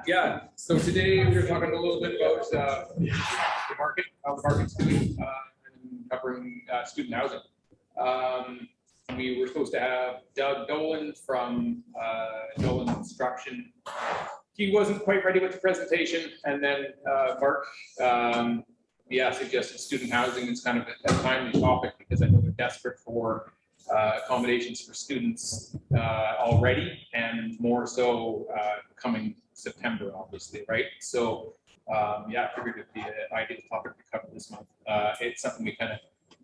Yeah, so today we're talking a little bit about the market, how the market's doing, and covering student housing. We were supposed to have Doug Dolan from Dolan Construction. He wasn't quite ready with the presentation, and then Mark, suggested student housing is kind of a timely topic because I know they're desperate for accommodations for students already, and more so coming September, obviously, right? So I figured it'd be an ideal topic to cover this month. It's something we kind of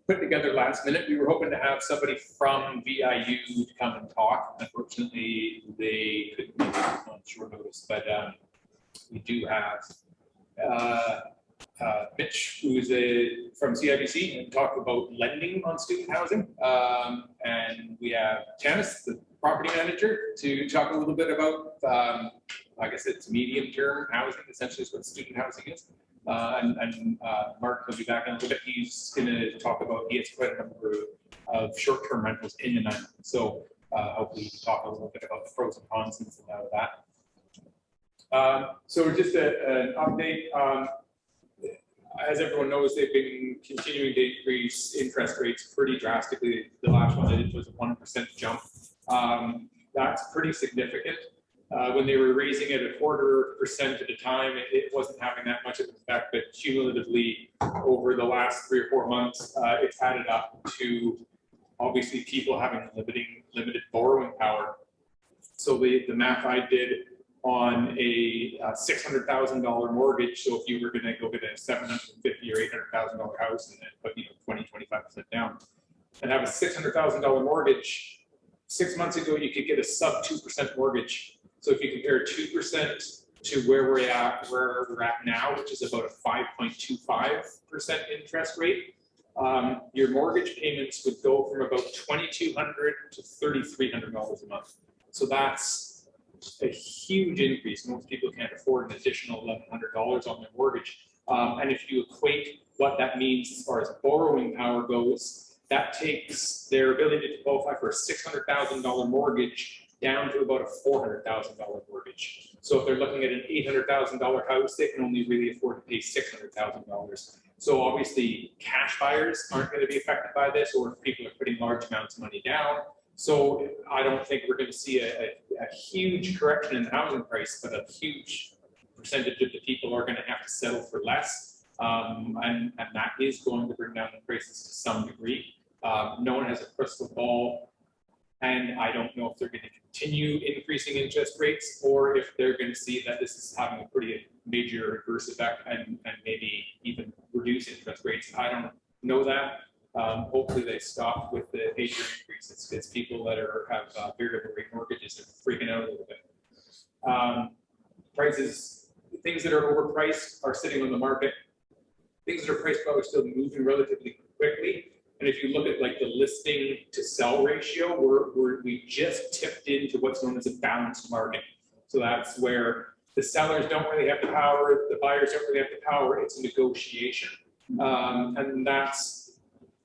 put together last minute. We were hoping to have somebody from VIU to come and talk. Unfortunately, they couldn't make it on short notice, but we do have Mitch, who's from CIBC, and talk about lending on student housing. And we have Janice, the property manager, to talk a little bit about, I guess it's medium-term housing, essentially is what student housing is. And Mark will be back in a little bit. He's going to talk about, he has quite a number of short-term rentals in Nanaimo. So hopefully he can talk a little bit about the pros and cons and out of that. So just an update. As everyone knows, they've been continuing to increase interest rates pretty drastically. The last one they did was a 1% jump. That's pretty significant. When they were raising it a 0.25% at a time, it wasn't having that much of an effect, but cumulatively over the last 3 or 4 months, it's added up to obviously people having limited borrowing power. So the math I did on a $600,000 mortgage, so if you were going to go get a $750,000 or $800,000 house and then put 20–25% down and have a $600,000 mortgage, 6 months ago you could get a sub 2% mortgage. So if you compare 2% to where we're at now, which is about a 5.25% interest rate, your mortgage payments would go from about $2,200 to $3,300 a month. So that's a huge increase. Most people can't afford an additional $1,100 on their mortgage. And if you equate what that means as far as borrowing power goes, that takes their ability to qualify for a $600,000 mortgage down to about a $400,000 mortgage. So if they're looking at an $800,000 house, they can only really afford to pay $600,000. So obviously cash buyers aren't going to be affected by this, or if people are putting large amounts of money down. So I don't think we're going to see a huge correction in the housing price, but a huge percentage of the people are going to have to settle for less. And that is going to bring down the prices to some degree. No one has a crystal ball. And I don't know if they're going to continue increasing interest rates, or if they're going to see that this is having a pretty major adverse effect and maybe even reduce interest rates. I don't know that. Hopefully they stop with the major increases, because people that have variable rate mortgages are freaking out a little bit. Prices, things that are overpriced are sitting on the market. Things that are priced probably still moving relatively quickly. And if you look at like the listing to sell ratio, we just tipped into what's known as a balanced market. So that's where the sellers don't really have the power, the buyers don't really have the power. It's a negotiation, and that's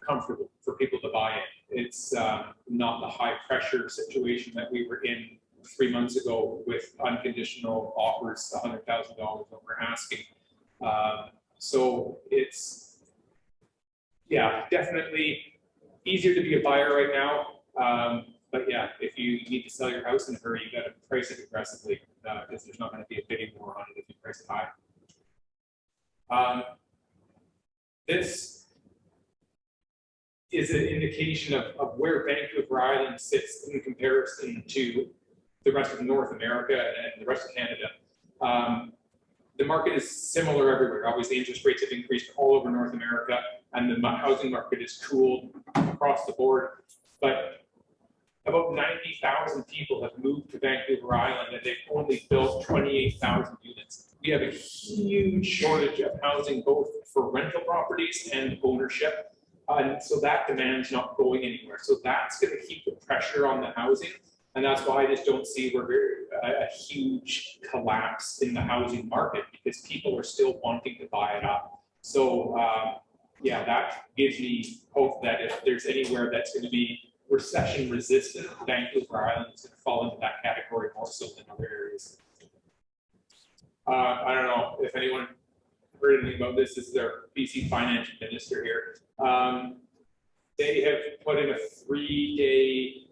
comfortable for people to buy in. It's not the high pressure situation that we were in 3 months ago with unconditional offers, $100,000 what we're asking. So it's, definitely easier to be a buyer right now. But yeah, if you need to sell your house in a hurry, you got to price it aggressively, because there's not going to be a bidding war on it if you price it high. This is an indication of where Vancouver Island sits in comparison to the rest of North America and the rest of Canada. The market is similar everywhere. Obviously, interest rates have increased all over North America, and the housing market is cooled across the board. But about 90,000 people have moved to Vancouver Island, and they've only built 28,000 units. We have a huge shortage of housing, both for rental properties and ownership. And so that demand's not going anywhere. So that's going to keep the pressure on the housing. And that's why I just don't see a huge collapse in the housing market, because people are still wanting to buy it up. So that gives me hope that if there's anywhere that's going to be recession resistant, Vancouver Island is going to fall into that category more so than other I don't know if anyone heard anything about this. This is their BC finance minister here. They have put in a 3-day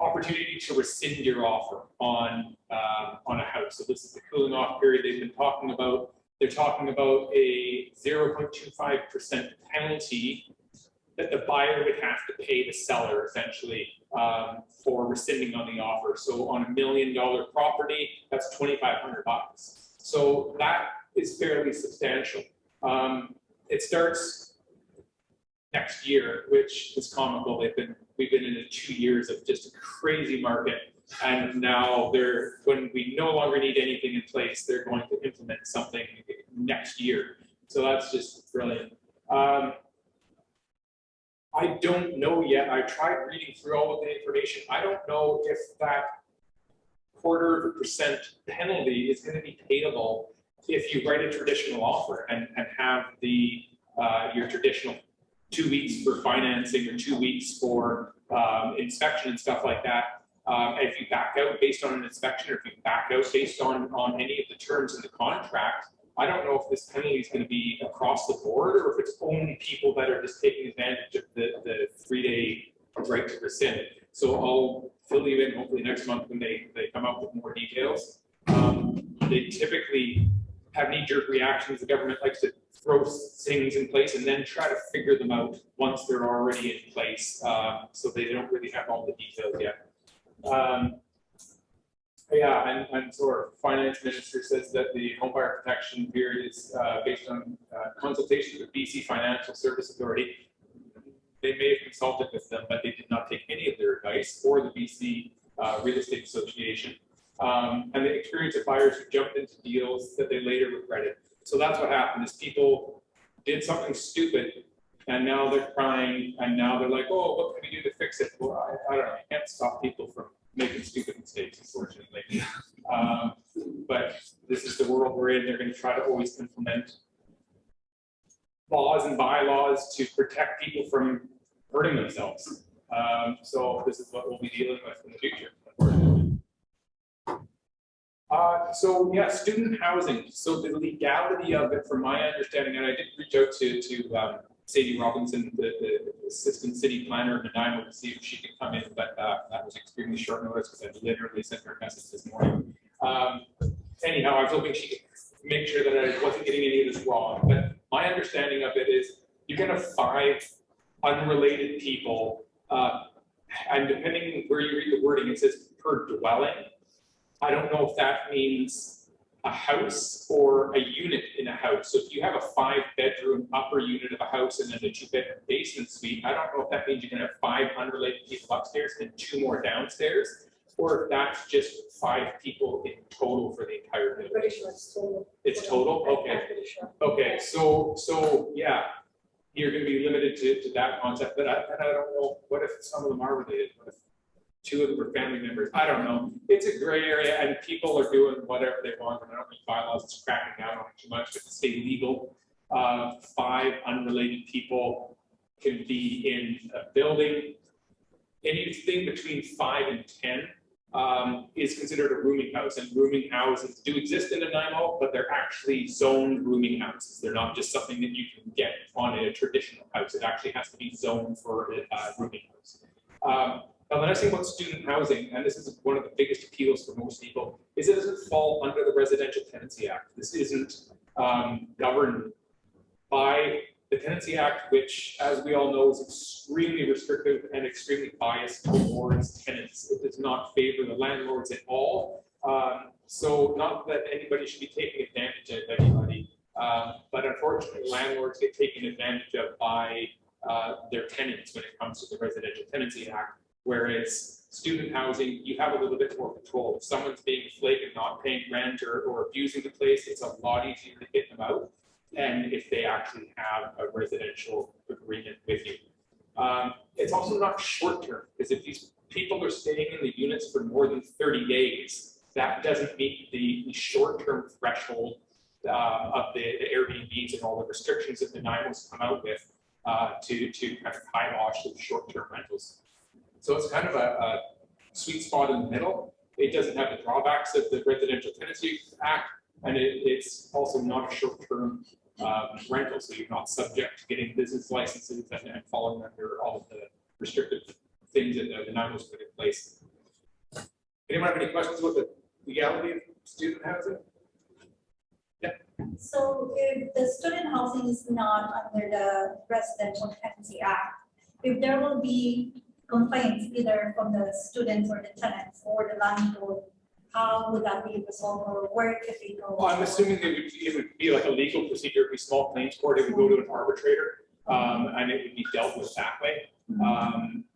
opportunity to rescind your offer on a house. So this is the cooling off period they've been talking about. They're talking about a 0.25% penalty that the buyer would have to pay the seller essentially for rescinding on the offer. So on $1 million property, that's $2,500. So that is fairly substantial. It starts next year, which is comical. We've been in 2 years of just a crazy market, and now when we no longer need anything in place, they're going to implement something next year. So that's just brilliant. I don't know yet. I tried reading through all of the information. I don't know if that 0.25% penalty is going to be payable if you write a traditional offer and have your traditional 2 weeks for financing or 2 weeks for inspection and stuff like that. If you back out based on an inspection, or if you back out based on any of the terms in the contract, I don't know if this penalty is going to be across the board or if it's only people that are just taking advantage of the 3-day right to rescind. So I'll fill you in hopefully next month when they come up with more details. They typically have knee-jerk reactions. The government likes to throw things in place and then try to figure them out once they're already in place. So they don't really have all the details yet. Yeah, and so our finance minister says that the home buyer protection period is based on consultation with BC Financial Service Authority. They may have consulted with them, but they did not take any of their advice, or the BC Real Estate Association. And the experience of buyers who jumped into deals that they later regretted. So that's what happened, is people did something stupid and now they're crying and now they're like, oh, what can we do to fix it? Well, I don't know, you can't stop people from making stupid mistakes, unfortunately. But this is the world we're in. They're going to try to always implement laws and bylaws to protect people from hurting themselves. So this is what we'll be dealing with in the future, unfortunately. So yeah, student housing. So the legality of it, from my understanding, and I did reach out to Sadie Robinson, the assistant city planner of Nanaimo, to see if she could come in, but that was extremely short notice because I literally sent her a message this morning. Anyhow, I was hoping she could make sure that I wasn't getting any of this wrong. But my understanding of it is you can have 5 unrelated people, and depending where you read the wording, it says per dwelling. I don't know if that means a house or a unit in a house. So if you have a 5-bedroom upper unit of a house and then a 2-bedroom basement suite, I don't know if that means you can have 5 unrelated people upstairs and 2 more downstairs, or if that's just 5 people in total for the entire building. Pretty sure it's total. It's total? Okay. Sure. Okay, so yeah, you're going to be limited to that concept, but I don't know, what if some of them are related? What if 2 of them are family members? I don't know. It's a gray area, and people are doing whatever they want. And I don't think bylaws is cracking down on it too much, but to stay legal, 5 unrelated people can be in a building. Anything between 5 and 10 is considered a rooming house, and rooming houses do exist in Nanaimo, but they're actually zoned rooming houses. They're not just something that you can get on a traditional house. It actually has to be zoned for a rooming house. Now, the nice thing about student housing, and this is one of the biggest appeals for most people, is it doesn't fall under the Residential Tenancy Act. This isn't governed by the Tenancy Act, which, as we all know, is extremely restrictive and extremely biased towards tenants. It does not favor the landlords at all. So not that anybody should be taking advantage of anybody, but unfortunately, landlords get taken advantage of by their tenants when it comes to the Residential Tenancy Act. Whereas student housing, you have a little bit more control. If someone's being flake and not paying rent or abusing the place, it's a lot easier to get them out. And if they actually have a residential agreement with you. It's also not short term, because if these people are staying in the units for more than 30 days, that doesn't meet the short term threshold of the Airbnbs and all the restrictions that Nanaimo's come out with to kind of kibosh those short term rentals. So it's kind of a sweet spot in the middle. it doesn't have the drawbacks of the Residential Tenancy Act, and it's also not a short-term rental, so you're not subject to getting business licenses and falling under all of the restrictive things that the Nanaimo's put in place. Anyone have any questions about the legality of student housing? Yeah. So if the student housing is not under the Residential Tenancy Act, if there will be complaints either from the students or the tenants or the landlord, how would that be resolved, or where could they go? Well, I'm assuming it would be like a legal procedure, it'd be small claims court, it would go to an arbitrator, and it would be dealt with that way.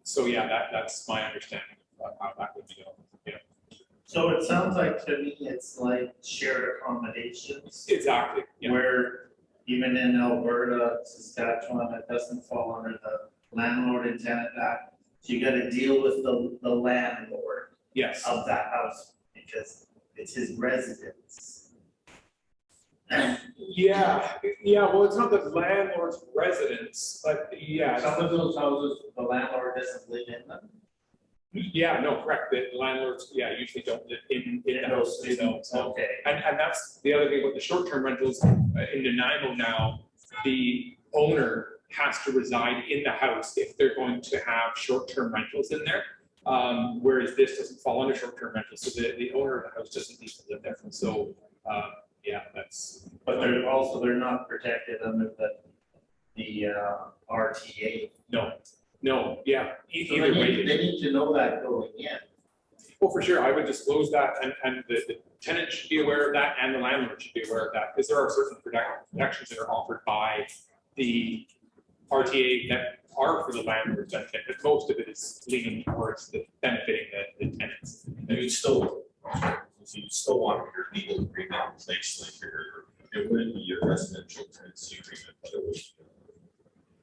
So yeah, that's my understanding of how that would be dealt with. Yeah. So it sounds like to me, it's like shared accommodations. Exactly. Yeah. Where even in Alberta, Saskatchewan, it doesn't fall under the Landlord and Tenant Act. So you gotta deal with the landlord Yes. of that house because it's his residence. Yeah, well, it's not the landlord's residence, but yeah. Some of those houses, the landlord doesn't live in them. Yeah, no, correct, the landlords, usually don't live in the house themselves. Okay. And that's the other thing with the short-term rentals, in Nanaimo now, the owner has to reside in the house if they're going to have short-term rentals in there. Whereas this doesn't fall under short-term rentals, so the owner of the house doesn't need to live there. So, yeah, that's. But they're not protected under the RTA. No, yeah, So either way. they need to know that going in. Well, for sure, I would disclose that, and the tenant should be aware of that, and the landlord should be aware of that, because there are certain protections that are offered by the RTA that are for the landlord's benefit, but most of it is leaning towards the benefiting the tenants. And you still want your legal agreement in place, like it wouldn't be your residential tenancy agreement, but it would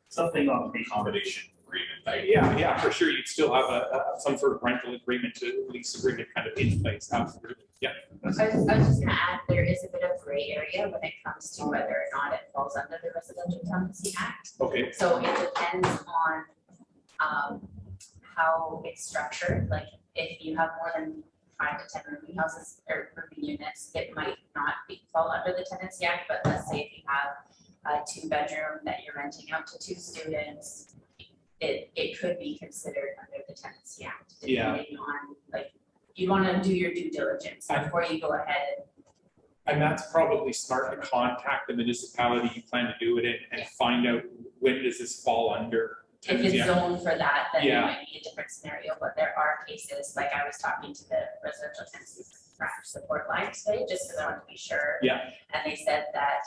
Something on the accommodation agreement. Yeah, for sure, you'd still have some sort of rental agreement to lease agreement kind of in place, absolutely, yeah. I was just gonna add, there is a bit of gray area when it comes to whether or not it falls under the Residential Tenancy Act. Okay. So it depends on how it's structured. Like if you have more than 5 to 10 rooming houses or rooming units, it might not fall under the Tenancy Act. But let's say if you have a 2-bedroom that you're renting out to 2 students, it could be considered under the Tenancy Act, depending on, like, you want to do your due diligence before you go ahead. And that's probably smart to contact the municipality you plan to do it in and find out when does this fall under. If it's zoned for that, then Yeah. it might be a different scenario, but there are cases, like I was talking to the Residential Tenancy Support Line today, just because I want to be sure. Yeah. And they said that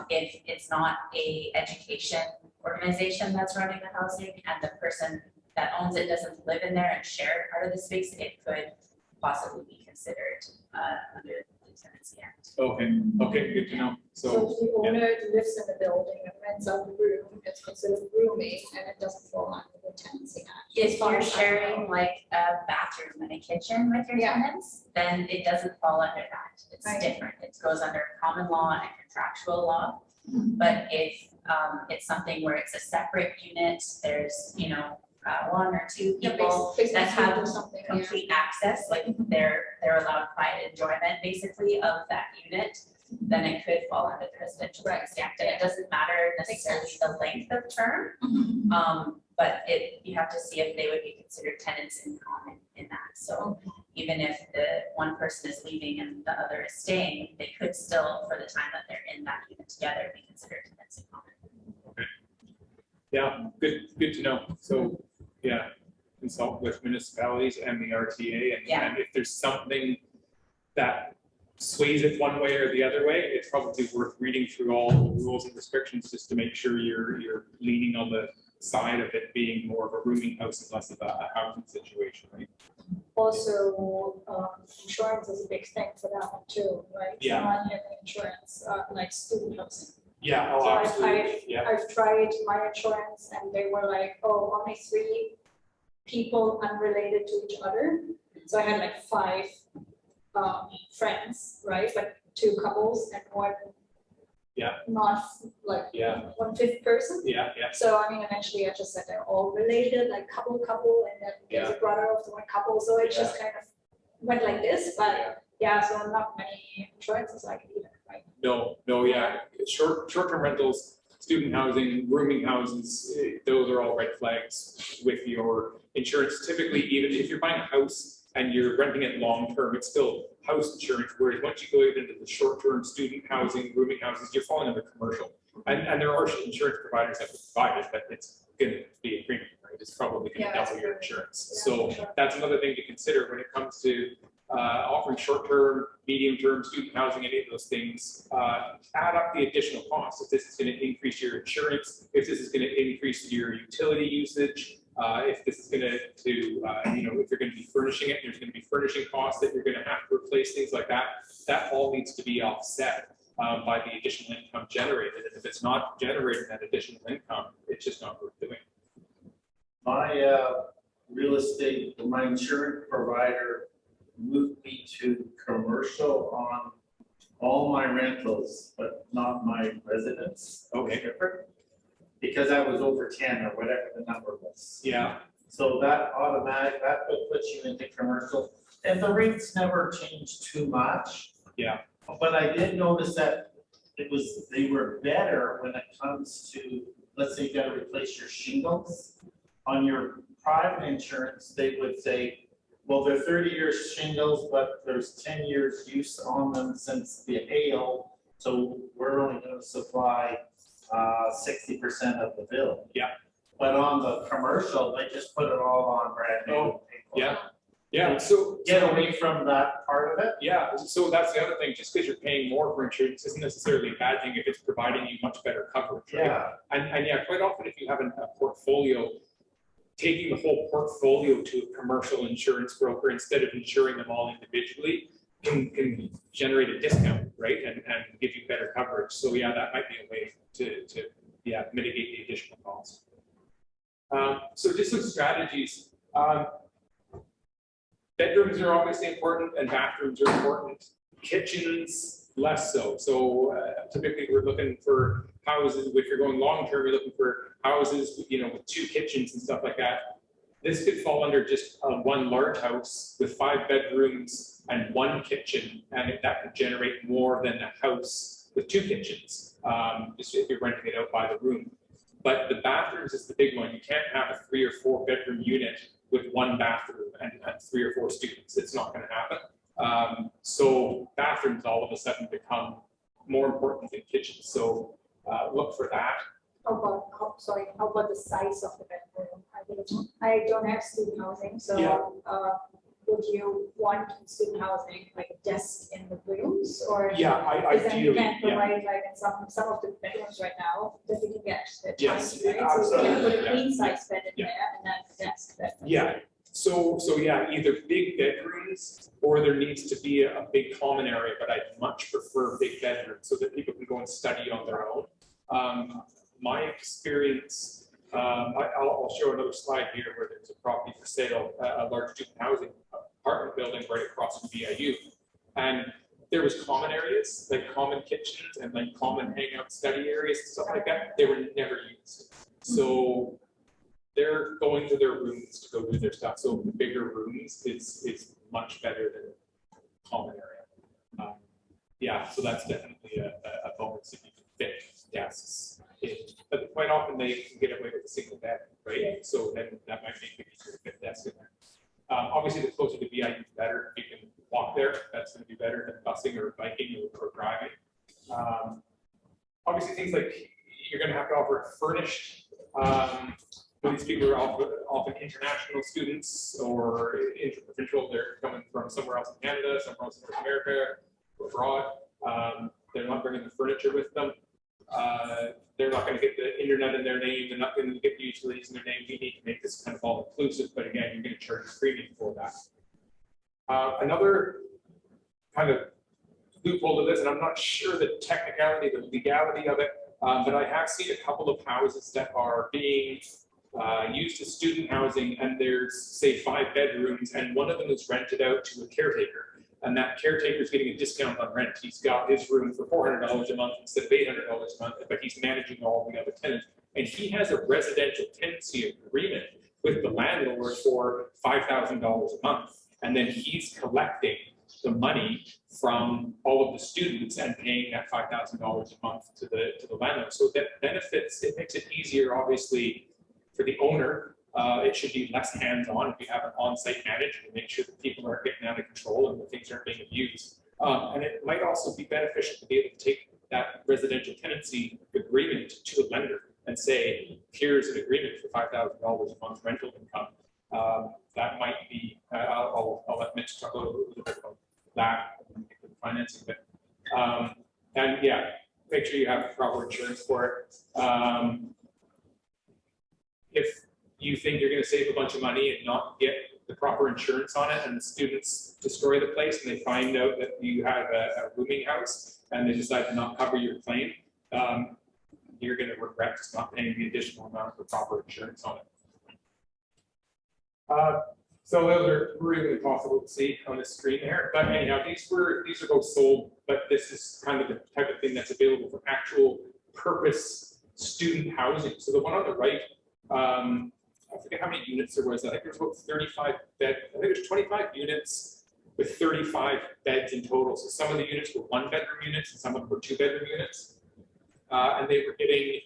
if it's not a education organization that's running the housing and the person that owns it doesn't live in there and share part of the space, it could possibly be considered under the Tenancy Act. Okay, good to know. So So, if the owner lives in the building and rents out the room, it's considered rooming and it doesn't fall under the Tenancy Act. If as far you're as I know. sharing like a bathroom and a kitchen with your Yeah. tenants, then it doesn't fall under that. It's Right. different. It goes under common law and contractual law. But if it's something where it's a separate unit, there's, 1 or 2 Yeah, people basically that have or something, yeah. complete access, like they're allowed private enjoyment basically of that unit, then it could fall under the Residential Tenancy Act. And it doesn't matter necessarily the length of term, but you have to see if they would be considered tenants in common in that. So even if the one person is leaving and the other is staying, they could still, for the time that they're in that unit together, be considered tenants in common. yeah, good to know. So, yeah, consult with municipalities and the RTA, and if there's something that sways it one way or the other way, it's probably worth reading through all the rules and restrictions just to make sure you're leaning on the side of it being more of a rooming house and less of a housing situation, right? Also, insurance is a big thing for that one too, right? Yeah. Non-living insurance, like student housing. Yeah, So absolutely, yeah. I've tried my insurance and they were like, oh, only 3 people unrelated to each other. So I had like 5 friends, right? Like 2 couples and 1 not like 1/5 person. Yeah. So I mean, eventually I just said they're all related, like couple, and then there's a brother of the one couple. So it just kind of went like this, but yeah, so not many insurances like it either, right? No, yeah, short-term rentals, student housing, rooming houses, those are all red flags with your insurance. Typically, even if you're buying a house and you're renting it long-term, it's still house insurance, whereas once you go into the short-term student housing, rooming houses, you're falling under commercial. And there are insurance providers that will provide it, but it's gonna be a premium, right? It's probably gonna Yeah, double your insurance. yeah, So sure. that's another thing to consider when it comes to offering short-term, medium-term student housing, any of those things. Add up the additional costs. If this is going to increase your insurance, if this is going to increase your utility usage, if this is going to if you're going to be furnishing it, there's going to be furnishing costs that you're going to have to replace, things like that. That all needs to be offset by the additional income generated. And if it's not generating that additional income, it's just not worth doing. My real estate, my insurance provider moved me to commercial on all my rentals, but not my residence. Okay. Different. Because I was over 10 or whatever the number was. Yeah. So that puts you into commercial, and the rates never changed too much. Yeah. But I did notice that they were better when it comes to, let's say you gotta replace your shingles. On your private insurance, they would say, well, they're 30 years shingles, but there's 10 years use on them since the hail. So we're only gonna supply 60% of the bill. Yeah. But on the commercial, they just put it all on brand new. Oh, yeah. Yeah, so Get away from that part of it. yeah, so that's the other thing. Just because you're paying more for insurance isn't necessarily a bad thing if it's providing you much better coverage, right? Yeah. And yeah, quite often if you have a portfolio, taking the whole portfolio to a commercial insurance broker instead of insuring them all individually can generate a discount, right? And give you better coverage. So yeah, that might be a way to mitigate the additional costs. So just some strategies. Bedrooms are obviously important and bathrooms are important. Kitchens, less so. So typically we're looking for houses, if you're going long-term, you're looking for houses, with 2 kitchens and stuff like that. This could fall under just one large house with 5 bedrooms and 1 kitchen, and that could generate more than a house with 2 kitchens, just if you're renting it out by the room. But the bathrooms is the big one. You can't have a 3 or 4 bedroom unit with 1 bathroom and 3 or 4 students. It's not going to happen. So bathrooms all of a sudden become more important than kitchens. So look for that. How about the size of the bedroom? I don't have student housing, so Yeah. Would you want student housing like desks in the rooms, or? Yeah, Because then you ideally, can yeah. provide like in some of the bedrooms right now that you can get. They're Yes, tiny, right? So you can put absolutely, a queen size bed in yeah. there and then a desk bed. Yeah. So yeah, either big bedrooms or there needs to be a big common area, but I'd much prefer big bedrooms so that people can go and study on their own. My experience, I'll show another slide here where there's a property for sale, a large student housing apartment building right across from VIU. And there was common areas, like common kitchens and like common hangout study areas and stuff like that. They were never used. So they're going to their rooms to go do their stuff. So the bigger rooms is much better than common area. Yeah, so that's definitely a bonus if you can fit desks in. But quite often they can get away with a single bed, right? So then that might make it easier to fit desks in there. Obviously, the closer to VIU, the better. If you can walk there, that's going to be better than busing or biking or driving. Obviously, things like you're going to have to offer furnished. These people are often international students or interprovincial. They're coming from somewhere else in Canada, somewhere else in North America, or abroad. They're not bringing the furniture with them. They're not going to get the internet in their name. They're not going to get the utilities in their name. We need to make this kind of all inclusive, but again, you're going to charge a premium for that. Another kind of loophole to this, and I'm not sure the technicality, the legality of it, but I have seen a couple of houses that are being used as student housing, and there's say 5 bedrooms, and one of them is rented out to a caretaker. And that caretaker is getting a discount on rent. He's got his room for $400 a month instead of $800 a month, but he's managing all the other tenants. And he has a residential tenancy agreement with the landlord for $5,000 a month. and then he's collecting the money from all of the students and paying that $5,000 a month to the landlord. So that benefits, it makes it easier, obviously, for the owner. It should be less hands-on if you have an on-site manager to make sure that people aren't getting out of control and the things aren't being abused. And it might also be beneficial to be able to take that residential tenancy agreement to a lender and say, here's an agreement for $5,000 a month rental income. That might be, I'll let Mitch talk a little bit about that, the financing bit. And yeah, make sure you have proper insurance for it. If you think you're going to save a bunch of money and not get the proper insurance on it, and the students destroy the place and they find out that you have a rooming house and they decide to not cover your claim, you're going to regret just not paying the additional amount for proper insurance on it. So those are really possible to see on the screen there. But anyhow, these are both sold, but this is kind of the type of thing that's available for actual purpose student housing. So the one on the right, I forget how many units there was. I think there was about 35 beds. I think there's 25 units with 35 beds in total. So some of the units were 1-bedroom units and some of them were 2-bedroom units. And they were getting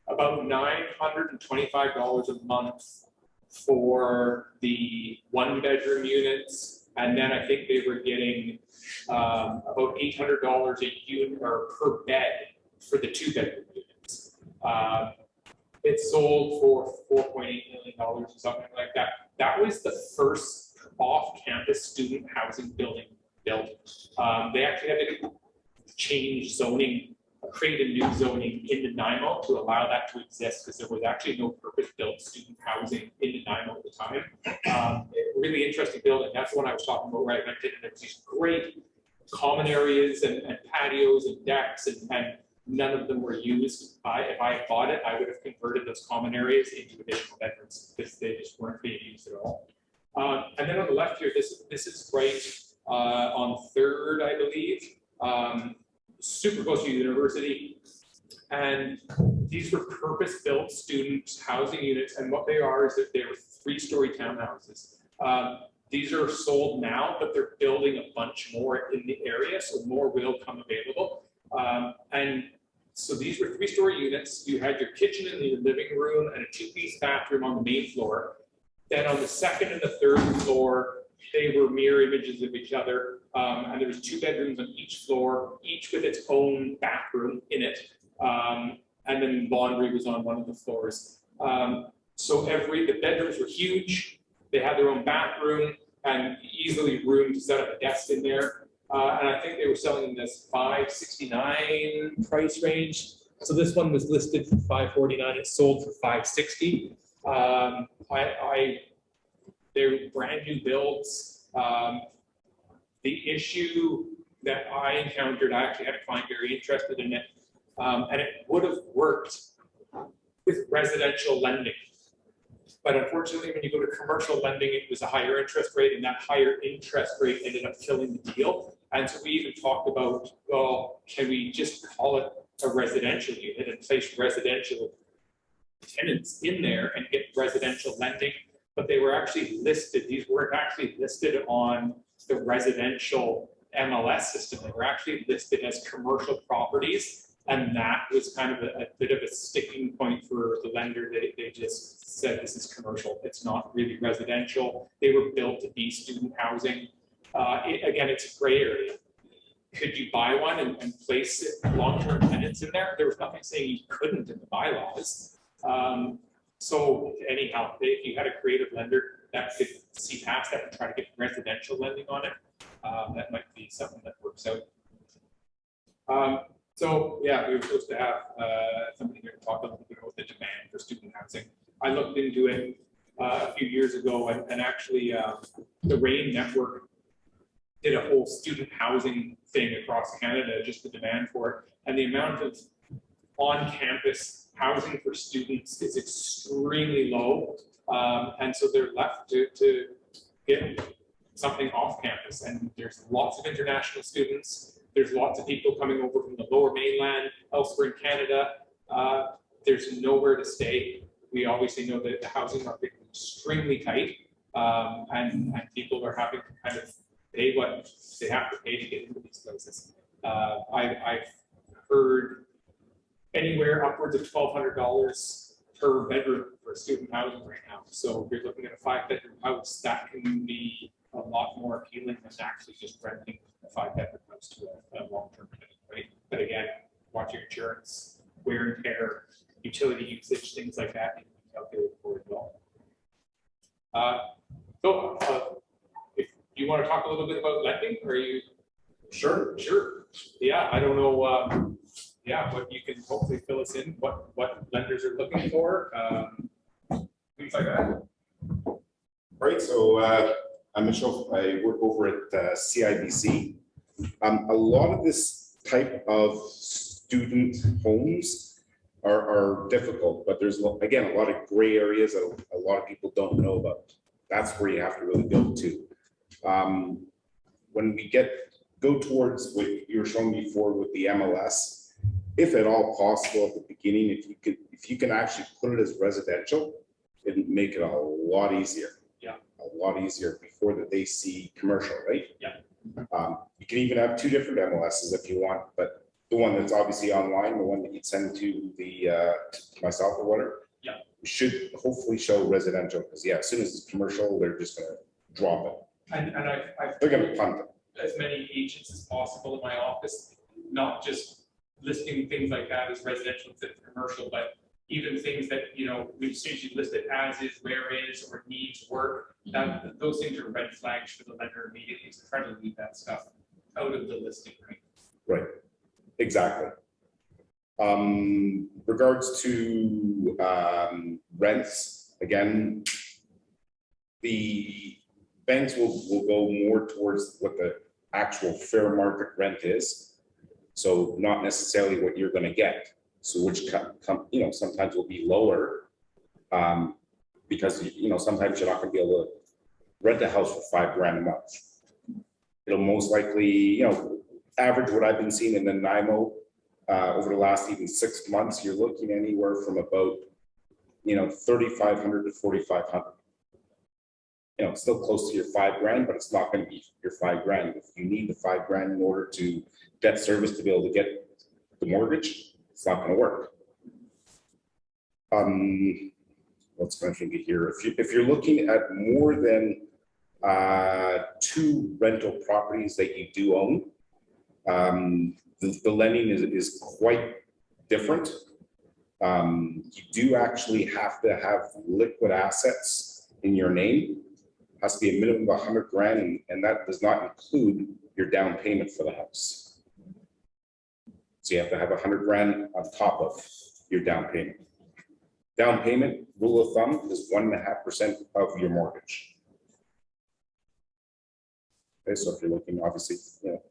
about $925 a month for the 1-bedroom units. And then I think they were getting about $800 a unit or per bed for the 2-bedroom units. It sold for $4.8 million or something like that. That was the first off-campus student housing building built. They actually had to change zoning, create a new zoning in Nanaimo to allow that to exist, because there was actually no purpose-built student housing in Nanaimo at the time. Really interesting building. That's the one I was talking about, right? And there was these great common areas and patios and decks, and none of them were used. If I had bought it, I would have converted those common areas into additional bedrooms because they just weren't being used at all. And then on the left here, this is right on 3rd, I believe, super close to the university. And these were purpose-built student housing units. And what they are is that they were 3-story townhouses. These are sold now, but they're building a bunch more in the area, so more will come available. And so these were 3-story units. You had your kitchen in your living room and a 2-piece bathroom on the main floor. Then on the 2nd and the 3rd floor, they were mirror images of each other. And there was 2 bedrooms on each floor, each with its own bathroom in it. And then laundry was on one of the floors. So the bedrooms were huge. They had their own bathroom and easily room to set up a desk in there. And I think they were selling in this $569 price range. So this one was listed for $549. It sold for $560. They're brand new builds. The issue that I encountered, I actually had a client very interested in it, and it would have worked with residential lending. But unfortunately, when you go to commercial lending, it was a higher interest rate, and that higher interest rate ended up killing the deal. And so we even talked about, well, can we just call it a residential unit and place residential tenants in there and get residential lending? But they were actually listed. These weren't actually listed on the residential MLS system. They were actually listed as commercial properties. And that was kind of a bit of a sticking point for the lender. They just said, this is commercial. It's not really residential. They were built to be student housing. Again, it's a gray area. Could you buy one and place long-term tenants in there? There was nothing saying you couldn't in the bylaws. So anyhow, if you had a creative lender that could see past that and try to get residential lending on it, that might be something that works out. So yeah, we were supposed to have somebody here to talk a little bit about the demand for student housing. I looked into it a few years ago, and actually the RAIN network did a whole student housing thing across Canada, just the demand for it. And the amount of on-campus housing for students is extremely low. And so they're left to get something off campus. And there's lots of international students. There's lots of people coming over from the lower mainland, elsewhere in Canada. There's nowhere to stay. We obviously know that the housing market is extremely tight. And people are having to kind of pay what they have to pay to get into these places. I've heard anywhere upwards of $1,200 per bedroom for student housing right now. So if you're looking at a 5-bedroom house, that can be a lot more appealing than actually just renting a 5-bedroom house to a long-term tenant, right? But again, watch your insurance, wear and tear, utility usage, things like that, you can calculate for it well. If you want to talk a little bit about lending, or you? Sure. Yeah, I don't know. Yeah, what you can hopefully fill us in, what lenders are looking for, things like that. Right, so I'm Mitchell. I work over at CIBC. A lot of this type of student homes are difficult, but there's, again, a lot of gray areas that a lot of people don't know about. That's where you have to really go to. When we go towards what you were showing before with the MLS, if at all possible at the beginning, if you can actually put it as residential, it'd make it a lot easier. Yeah. A lot easier before that they see commercial, right? Yeah. You can even have 2 different MLSs if you want, but the one that's obviously online, the one that you'd send to the to myself or whatever, yeah, should hopefully show residential, because yeah, as soon as it's commercial, they're just gonna drop it. And They're gonna punt it. as many agents as possible in my office, not just listing things like that as residential instead of commercial, but even things that, you know, we've usually listed as is, where is, or needs work. That those things are red flags for the lender immediately, so try to leave that stuff out of the listing, right? Right, exactly. Regards to rents, again, the banks will go more towards what the actual fair market rent is. So not necessarily what you're going to get. So which you know, sometimes will be lower because you know, sometimes you're not going to be able to rent a house for $5,000 a month. It'll most likely, you know, average what I've been seeing in the Nanaimo over the last even 6 months, you're looking anywhere from about, you know, $3,500 to $4,500. You know, it's still close to your $5,000, but it's not going to be your $5,000. If you need the $5,000 in order to debt service to be able to get the mortgage, it's not going to work. What's going to think of here? If you're looking at more than 2 rental properties that you do own, the lending is quite different. You do actually have to have liquid assets in your name. It has to be a minimum of $100,000, and that does not include your down payment for the house. So you have to have $100,000 on top of your down payment. Down payment, rule of thumb, is 1.5% of your mortgage. Okay, so if you're looking, obviously, you know,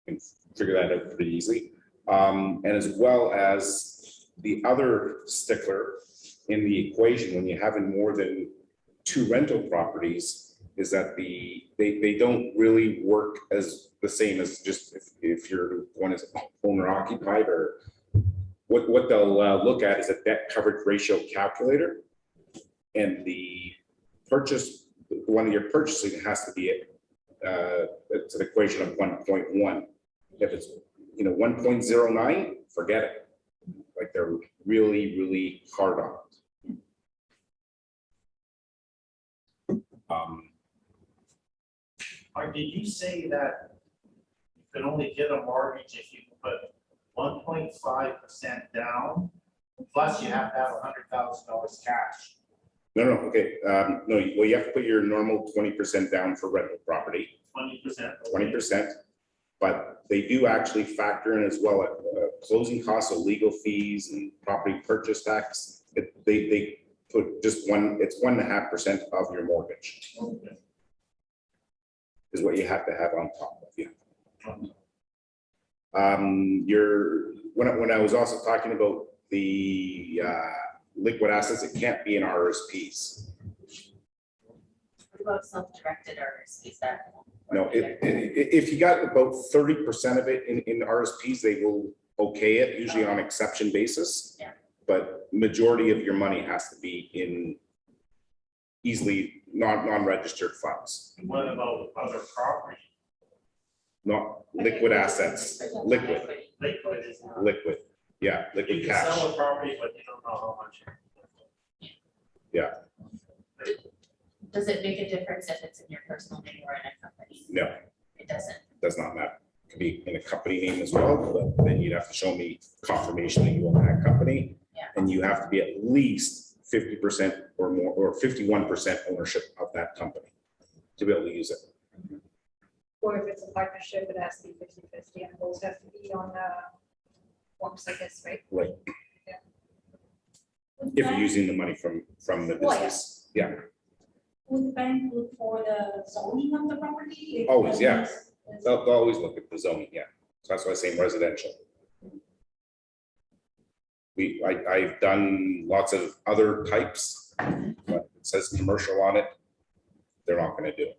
you can figure that out pretty easily. And as well as the other stickler in the equation, when you're having more than 2 rental properties, is that they don't really work as the same as just if you're one is owner occupied, or what they'll look at is a debt coverage ratio calculator, and the one that you're purchasing has to be it's an equation of 1.1. If it's, you know, 1.09, forget it. Like, they're really hard on it. Or did you say that you can only get a mortgage if you put 1.5% down, plus you have to have $100,000 cash? No, okay. No, well, you have to put your normal 20% down for rental property. 20%. 20%, but they do actually factor in as well at closing costs, so legal fees and property purchase tax. They put just it's 1.5% of your mortgage. Okay. Is what you have to have on top of you. When I was also talking about the liquid assets, it can't be in RSPs. What about self-directed RSPs that? No, if you got about 30% of it in RSPs, they will okay it, usually on exception basis. Yeah. But majority of your money has to be in easily non-registered funds, What about other property? not liquid assets, liquid, Liquid is not. liquid, yeah, You liquid can cash. sell a property, but you don't know how much. Does it make a difference if it's in your personal name or in a company? No, It doesn't. does not matter. Could be in a company name as well, but then you'd have to show me confirmation that you own that company. Yeah. And you have to be at least 50% or more, or 51% ownership of that company to be able to use it. Or if it's a partnership, it has to be 50/50 and both have to be on forms, I guess, right? Would If you're bank- using the money from the Well, yeah. business, yeah. Would the bank look for the zoning of the property? If Always, the yeah. use is- They'll always look at the zoning, yeah. So that's why I say residential. I've done lots of other types, but it says commercial on it. They're not gonna do it.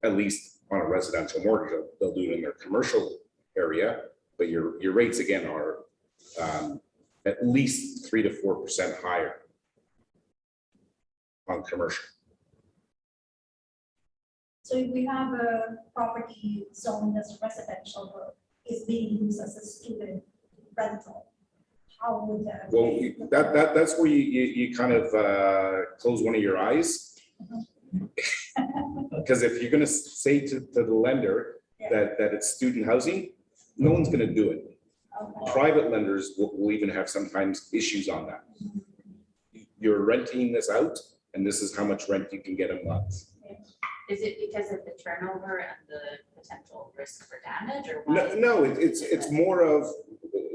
At least on a residential mortgage, they'll do it in their commercial area, but your rates again are at least 3 to 4% higher on commercial. So if we have a property zoned as residential, but is being used as a student rental, how would that? Well, that's where you kind of close one of your eyes. Because if you're gonna say to the lender that it's student housing, no one's gonna do it. Okay. Private lenders will even have sometimes issues on that. You're renting this out, and this is how much rent you can get a month. Is it because of the turnover and the potential risk for damage or why? No, it's more of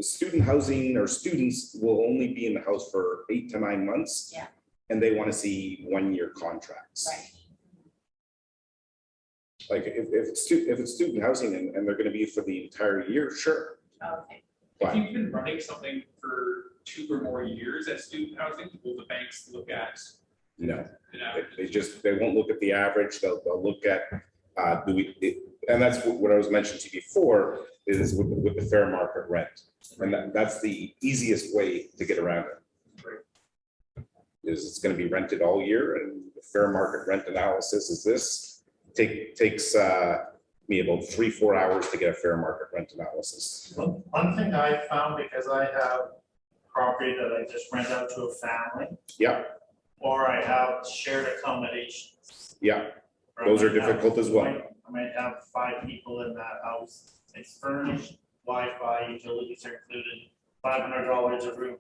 student housing, or students will only be in the house for 8 to 9 months. Yeah. And they want to see 1-year contracts. Right. Like if it's student housing and they're gonna be for the entire year, sure. Oh, okay. If But you've been running something for 2 or more years as student housing, will the banks look at, no, you know? they won't look at the average, they'll look at, and that's what I was mentioning to you before, is with the fair market rent. And that's the easiest way to get around it. Is it's gonna be rented all year, and the fair market rent analysis is this, takes me about 3-4 hours to get a fair market rent analysis. One thing I found, because I have property that I just rent out to a family, Yeah, or I have shared accommodations. yeah, those are difficult as well. I might have 5 people in that house. It's furnished, Wi-Fi, utilities are included, $500 a room.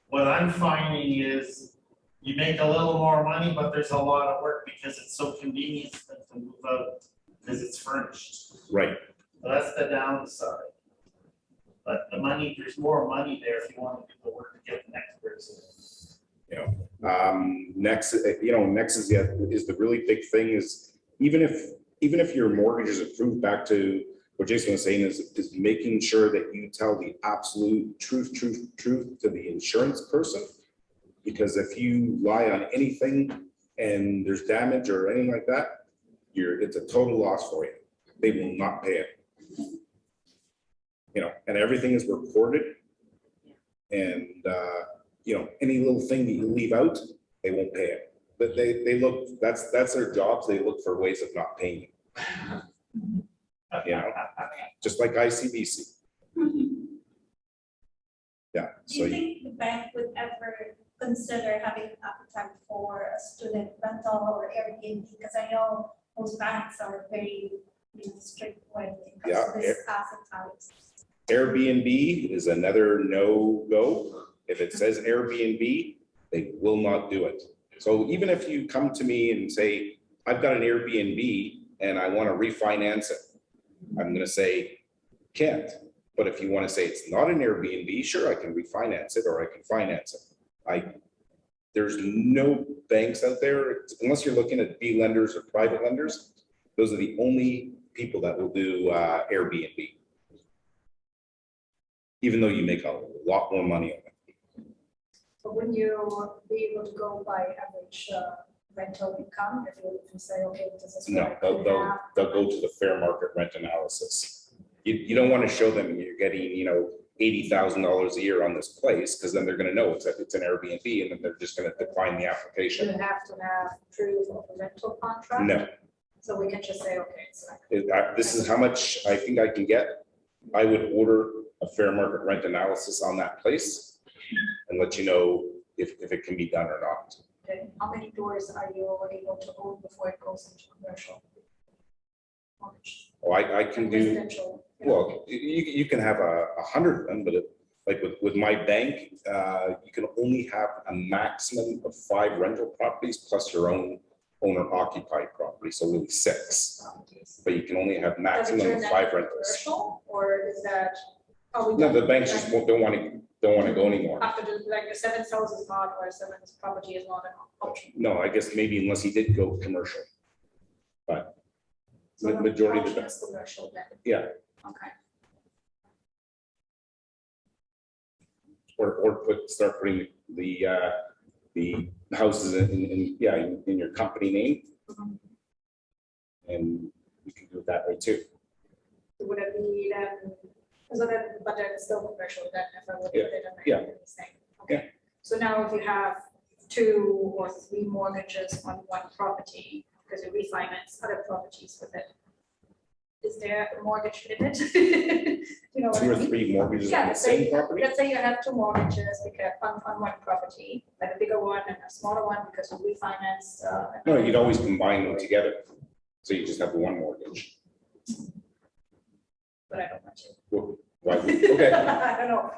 What I'm finding is you make a little more money, but there's a lot of work because it's so convenient to move out because it's furnished. Right. So that's the downside. But the money, there's more money there if you want to do the work to get the next person. Next, next is the really big thing is, even if your mortgage is approved, back to what Jason was saying, is making sure that you tell the absolute truth to the insurance person. Because if you lie on anything and there's damage or anything like that, it's a total loss for you. They will not pay it. And everything is recorded. And, any little thing that you leave out, they won't pay it. But they look, that's their jobs. They look for ways of not paying you. Just like ICBC. Yeah, Do so you think the bank would ever consider having an appetite for a student rental or Airbnb? Because I know most banks are very strict when it comes to this asset types. Airbnb is another no-go. If it says Airbnb, they will not do it. So even if you come to me and say, I've got an Airbnb and I want to refinance it, I'm going to say, can't. But if you want to say it's not an Airbnb, sure, I can refinance it or I can finance it. There's no banks out there, unless you're looking at B lenders or private lenders, those are the only people that will do Airbnb. Even though you make a lot more money on it. But wouldn't you be able to go by average rental income if you say, okay, this is No, what I could they'll have? go to the fair market rent analysis. You don't want to show them you're getting, $80,000 a year on this place, because then they're gonna know it's an Airbnb, and then they're just gonna decline the You application. have to have proof of a rental contract. No, So we can just say, okay, it's like. this is how much I think I can get. I would order a fair market rent analysis on that place and let you know if it can be done or not. Okay, how many doors are you able to own before it goes into commercial? Mortgage. Oh, I can do, Residential, you know. well, you can have 100 of them, but like with my bank, you can only have a maximum of 5 rental properties plus your own owner occupied property, so really 6. But you can only have Does it maximum turn of that 5 into rentals. commercial, or is that? are we No, done? the banks just don't want to go anymore. After the, like the 7th house is not, or 7th property is not an option. No, I guess maybe unless he did go commercial. But So the majority of option the, is commercial then. yeah, Okay. or start putting the houses in your company name. Mhm. And you can do it that way too. Would it be then, so that, but then it's still commercial then if I would put Yeah, it in the yeah. in the same. Okay. So now if you have 2 or 3 mortgages on one property, because you refinance other properties with it, is there a mortgage limit? You know what I 2 or mean? 3 mortgages Yeah, on the so same property? Let's say you have 2 mortgages because on one property, like a bigger one and a smaller one because you refinanced. No, you'd always combine them together. So you just have the 1 mortgage. But I don't want to. Well, why would- Okay. I don't know.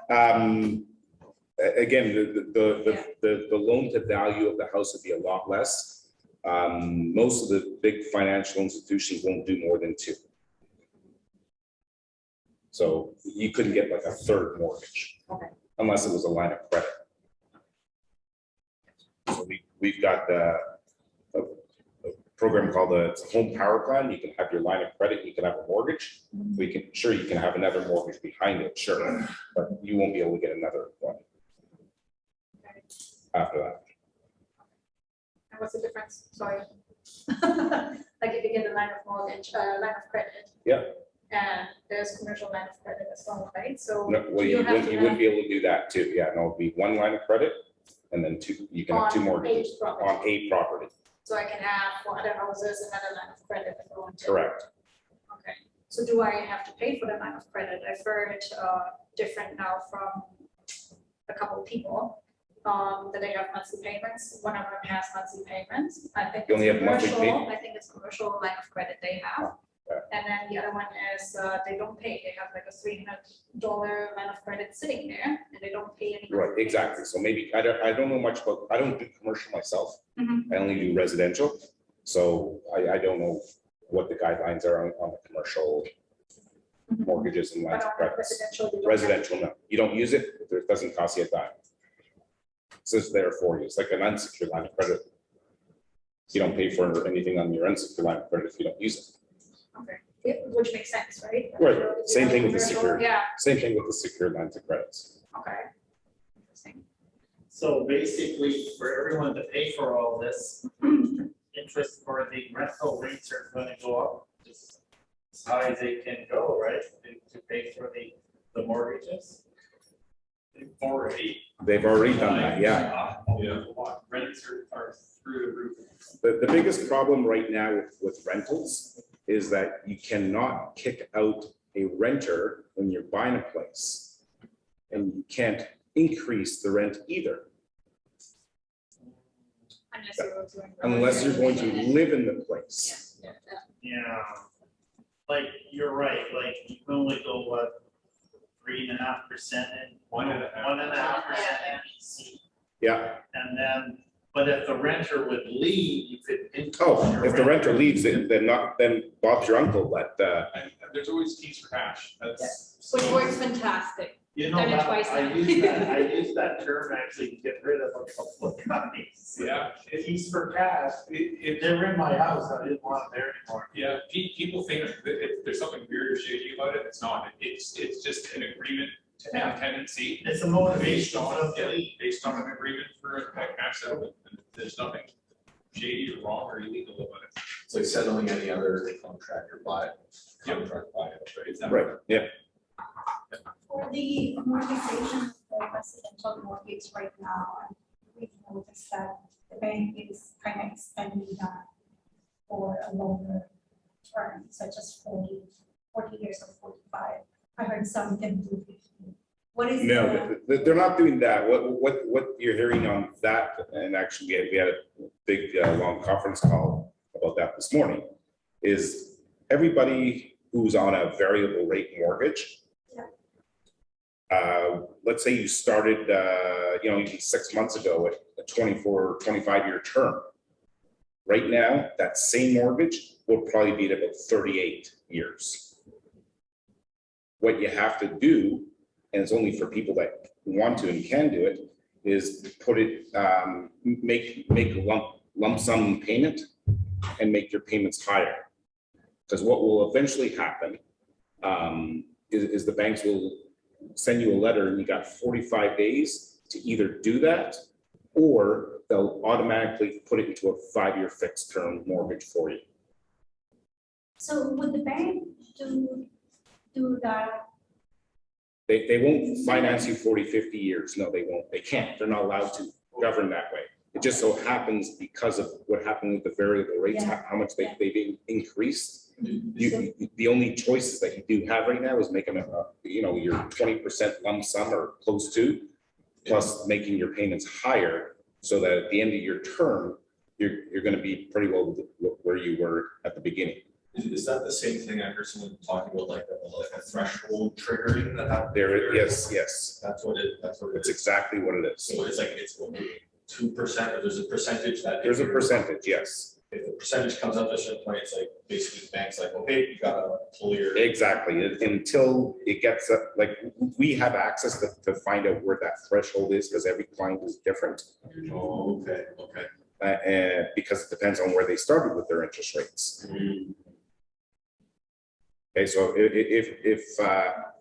Again, the loan to value of the house would be a lot less. Most of the big financial institutions won't do more than 2. So you couldn't get like a 3rd mortgage. Okay. Unless it was a line of credit. So we've got a program called it's a home power plan. You can have your line of credit, you can have a mortgage. You can have another mortgage behind it, sure, but you won't be able to get another one after that. And what's the difference? Sorry. Like if you get a line of mortgage, line of credit. Yeah. And there's commercial line of credit as well, right? So. No, well, do you have to wouldn't be able to do that too. Yeah, no, it'd be 1 line of credit and then 2, you can have 2 on mortgages each property. on a property. So I can have for other houses another line of credit if I want to. Correct. Okay, so do I have to pay for the line of credit? I've heard different now from a couple of people that they have monthly payments. One of them has monthly payments. I think You only it's have monthly commercial. I think it's commercial line of credit they have. Yeah. And then the other one is they don't pay. They have like a $300 line of credit sitting there and they don't pay any. Right, exactly. So maybe, I don't know much about, I don't do commercial myself. Mhm. I only do residential. So I don't know what the guidelines are on the commercial mortgages and lines But of on the credits. residential, you don't have- Residential, no. You don't use it, it doesn't cost you a dime. So it's there for you. It's like an unsecured line of credit. You don't pay for anything on your unsecured line of credit if you don't use it. Okay, which makes sense, right? Right. So if you Same have thing with the commercial- secured. Yeah, Same thing with the secured lines of credits. okay. Interesting. So basically, for everyone to pay for all this, interest for the rental rates are gonna go up just as high as they can go, right? To pay for the mortgages. They've already done that, yeah. Rents are through the roof. The biggest problem right now with rentals is that you cannot kick out a renter when you're buying a place. And you can't increase the rent either, unless you're going to live in the place. Yeah. Like, you're right, like, you can only go, what, 3.5% and 1.5% Yeah. And then, but if the renter would leave, you could. increase Oh, your if the rent. renter leaves, then Bob's your uncle, but, And there's always keys for cash. That's. Which works fantastic. You know, Done it that- twice I now. use that term actually to get rid of a couple of guys. Yeah. Keys for cash, if they were in my house, I didn't want them there anymore. Yeah, people think that if there's something weird or shady about it, it's not. It's just an agreement to end tenancy. It's a motivation. Based on an agreement for a cash settlement. And there's nothing shady or wrong or illegal about it. It's like settling any other contract or contract buyout, right? right, yeah. For the amortization of the residential mortgage right now, we've noticed that the bank is kind of extending that for a longer term, such as 40 years or 45. I heard some can do 50. What is No, they're not doing that. What you're hearing on that, and actually we had a big, long conference call about that this morning, is everybody who's on a variable rate mortgage. Let's say you started, even 6 months ago at a 24, 25-year term. Right now, that same mortgage will probably be at about 38 years. What you have to do, and it's only for people that want to and can do it, is put it, make a lump sum payment and make your payments higher. Because what will eventually happen is the banks will send you a letter and you got 45 days to either do that, or they'll automatically put it into a 5-year fixed term mortgage for you. So would the bank do that? They won't finance you 40, 50 years. No, they won't. They can't. They're not allowed to govern that way. It just so happens because of what happened with the variable rates, how much they've increased. The only choices that you do have right now is making your 20% lump sum or close to, plus making your payments higher, so that at the end of your term, you're going to be pretty well where you were at the beginning. Is that the same thing I heard someone talking about, like a threshold triggering that happened? Yes. That's what it That's is. exactly what it is. So it's like, it's 2%, or there's a percentage that. There's a percentage, yes. If the percentage comes up at a certain point, it's like, basically the bank's like, okay, you gotta pull your. Exactly, until it gets up, like, we have access to find out where that threshold is, because every client is different. Oh, okay. And because it depends on where they started with their interest rates. Okay, so if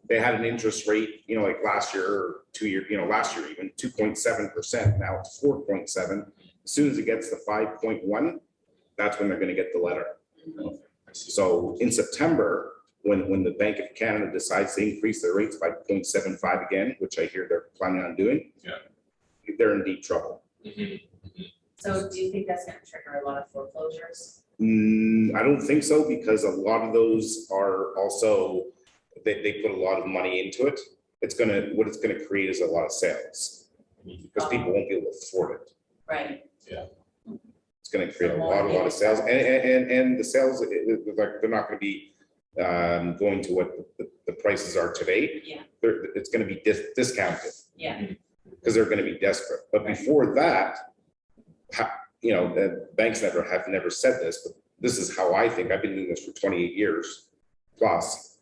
they had an interest rate, like last year or 2 years, last year even 2.7%, now it's 4.7. As soon as it gets to 5.1, that's when they're going to get the letter. So in September, when the Bank of Canada decides to increase their rates by 0.75 again, which I hear they're planning on doing, they're in deep trouble. So do you think that's going to trigger a lot of foreclosures? I don't think so, because a lot of those are also, they put a lot of money into it. What it's gonna create is a lot of sales, because people won't be able to afford it. Right. It's gonna create a lot of sales, and the sales, they're not gonna be going to what the prices are today. Yeah. It's gonna be discounted. Yeah. Because they're gonna be desperate. But before that, the banks have never said this, but this is how I think. I've been doing this for 28 years plus,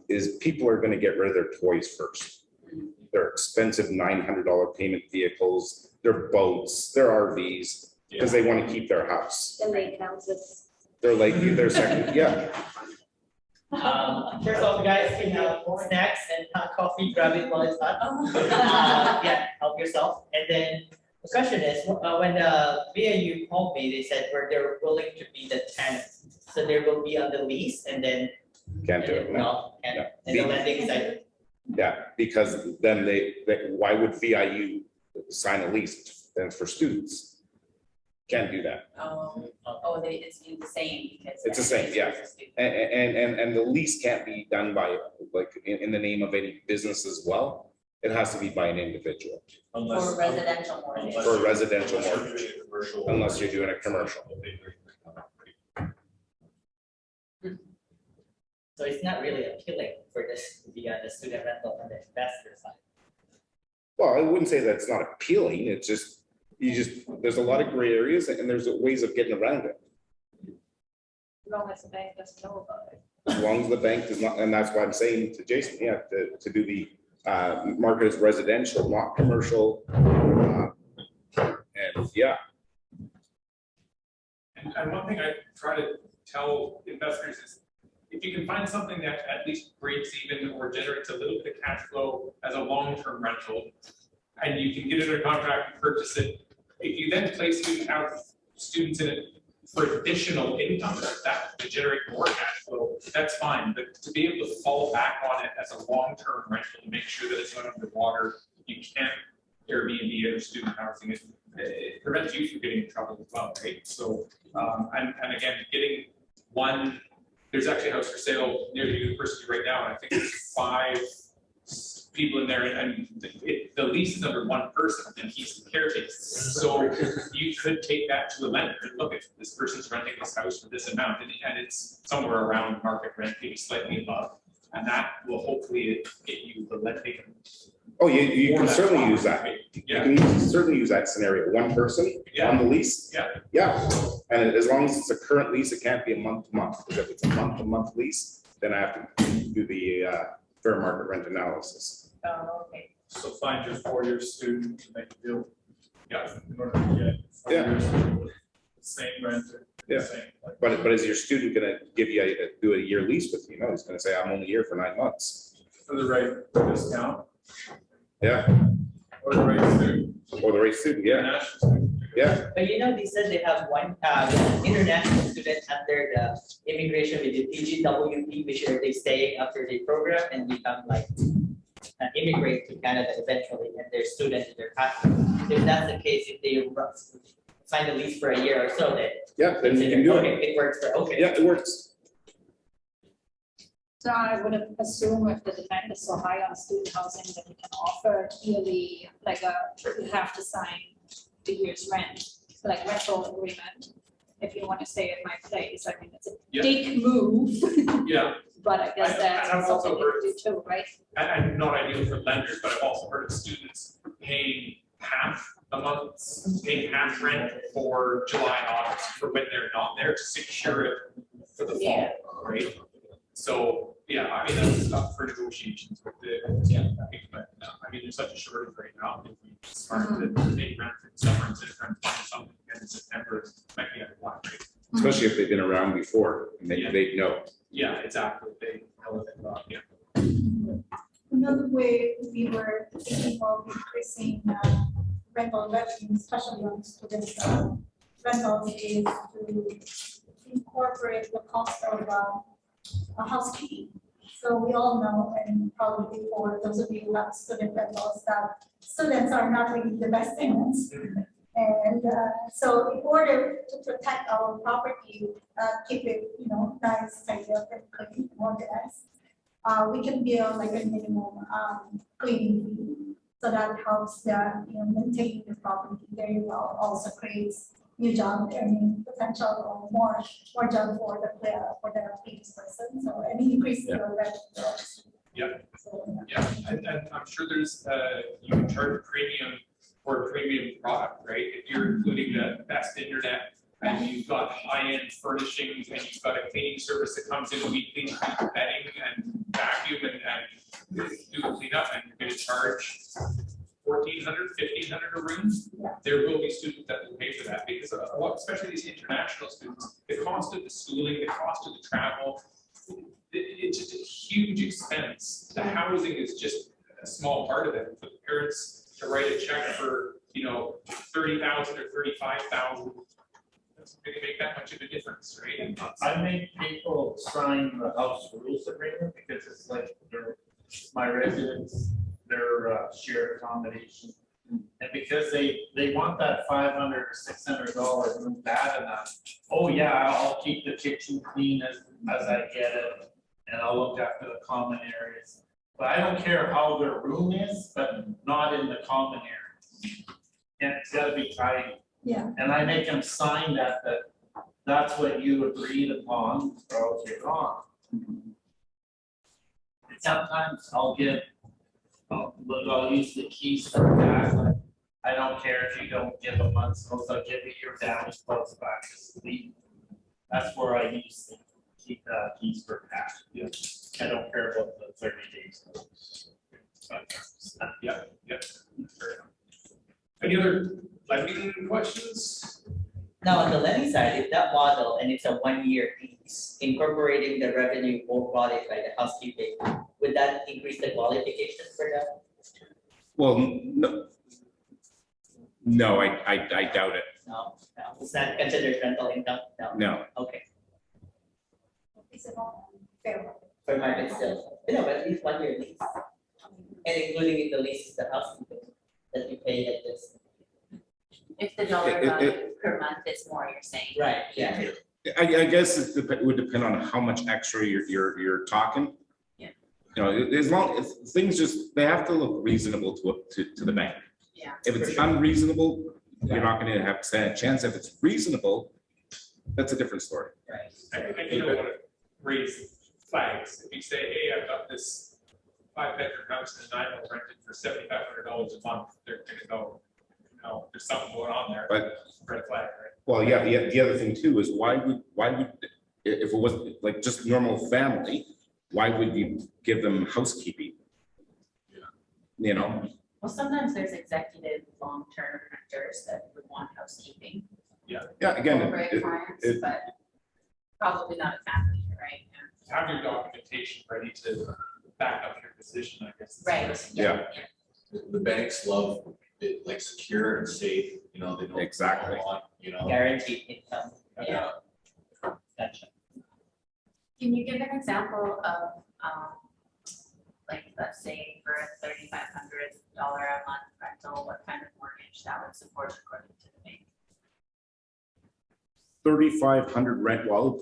is people are going to get rid of their toys first. They're expensive $900 payment vehicles, their boats, their RVs, because they want to keep their house. The lake houses. They're second, First off, guys can have snacks and hot coffee, grab it while it's hot. Help yourself. And then the question is, when the VAU called me, they said they're willing to be the tenant. So they will be on the lease and then. Can't do it. No, can't. And the lending side. Yeah, because then why would VIU sign a lease then for students? Can't do that. It's the same because. It's the same, yeah. And the lease can't be done by, like, in the name of any business as well. It has to be by an individual. For residential mortgage. For residential mortgage, Commercial. unless you're doing a commercial. So it's not really appealing for this to be on the student rental on the investor side. Well, I wouldn't say that it's not appealing. It's just, there's a lot of gray areas and there's ways of getting around it. As long as the bank doesn't know about it. As long as the bank does not, and that's why I'm saying to Jason, to do the market as residential, not commercial. And one thing I try to tell investors is, if you can find something that at least breaks even or generates a little bit of cash flow as a long-term rental, and you can get it under contract and purchase it, if you then place student students in it for additional income, that to generate more cash flow, that's fine, but to be able to fall back on it as a long-term rental to make sure that it's not underwater, you can't Airbnb or student housing, it prevents you from getting in trouble as well, right? So, and again, getting one, there's actually a house for sale near the university right now, and I think there's 5 people in there, and the lease is under one person, and he's the caretaker. So you could take that to the lender and look, if this person's renting this house for this amount, and it's somewhere around market rent, maybe slightly above, and that will hopefully get you the lending. Oh, you for can that certainly property, use that. right? You Yeah, can certainly use that scenario, one person on the lease. Yeah. Yeah, and as long as it's a current lease, it can't be a month to month, because if it's a month to month lease, then I have to do the fair market rent analysis. Oh, okay. So find your 4-year student to make a deal. yeah. In order to get 4 Yeah. years, the same rent, Yeah. the same. Like, But is your student gonna give you do a year lease with you? No, he's gonna say, I'm only here for 9 months. for the right discount Yeah, or the right student. or the rate student, yeah, International student. yeah. But they said they have one, international student under the immigration with the TGWP, which are they stay after the program and become like immigrate to Canada eventually, and they're students in their country. If that's the case, if they sign the lease for a year or so, then Yeah, then you can do it. okay, it works for, okay. Yeah, it works. So I would assume if the demand is so high on student housing, that you can offer yearly, you have to sign the year's rent, like rental agreement. If you want to stay at my place, I mean, it's a Yeah. big move, Yeah, but I guess that's I've also something heard- you do too, right? and not ideal for lenders, but I've also heard of students paying half a month's, paying half rent for July and August for when they're not there to secure it for the Yeah. fall, right? So, yeah, I mean, that's up for negotiations with the, but, I mean, there's such a shortage right now. It'd be smart to pay rent for the summer instead of trying to find something in September, might be out of line, right? Especially if they've been around before and they know. Yeah, exactly, they know what they're about, yeah. Another way we were thinking of increasing rental revenue, especially on student rentals, is to incorporate the cost of housekeeping. So we all know, and probably for those of you who have student rentals, that students are not really the best tenants. And so in order to protect our property, keep it, nice, tidy up and clean, organized, we can build like a minimum cleaning fee. So that helps maintain the property very well, also creates new job earning potential or more job for the previous person. So and increase the revenue. Yeah. So, Yeah, and I'm sure there's, you can charge a premium for a premium product, right? If you're including the best internet and you've got high-end furnishings and you've got a cleaning service that comes in weekly, bedding and vacuum and do cleanup, and you're gonna charge $1,400, $1,500 a room, there will be students that will pay for that because a lot, especially these international students, the cost of the schooling, the cost of the travel, it's just a huge expense. The housing is just a small part of it. For the parents to write a check for, $30,000 or $35,000, doesn't really make that much of a difference, right? And I make people sign the house rules agreement because it's like my residents, their shared accommodation. And because they want that $500 or $600 room bad enough, oh yeah, I'll keep the kitchen clean as I get it. And I'll look after the common areas. But I don't care how their room is, but not in the common areas. And it's gotta be tidy. Yeah. And I make them sign that's what you agreed upon, or else you're gone. And sometimes I'll use the keys for that, like, I don't care if you don't give a month's notice, I'll give you your damage close back, just leave. That's where I use the keys for cash. Yeah. I don't care about the 30 days. Yeah. Fair enough. Any other lending questions? Now, on the lending side, if that model and it's a 1-year lease, incorporating the revenue won't qualify the housekeeping, would that increase the qualification for that? Well, no, I doubt it. No, it's not considered rental income, no, No. okay. Is it all? fair market. For market still, you know, but at least 1 year lease. And including in the lease is the housekeeping that you pay at this. If the dollar It- value per month is more, you're saying. Right, yeah. I guess it would depend on how much extra you're talking. Yeah. You know, as long as things just, they have to look reasonable to the bank. Yeah. If it's For sure. unreasonable, you're not gonna have a stand a chance. If it's reasonable, that's a different story. Right. I you don't want to raise flags. If you say, hey, I've got this 5-bedroom house in Nanaimo rented for $7,500 a month, they're gonna go, no, there's something going on there. But- Red flag, right? Well, yeah, the other thing too is why would, if it was like just normal family, why would you give them housekeeping? You know, Well, sometimes there's executive long-term renters that would want housekeeping. yeah, again, Corporate clients, but probably not a family, right? Have your documentation ready to back up your position, I guess. Right. Yeah. The banks love it like secure and safe, you know, they don't. Exactly. Want, you know. Guaranteed income. Yeah. Gotcha. Can you give an example of, like, let's say for a $3,500 a month rental, what kind of mortgage that would support according to the bank? 3,500 rent, well,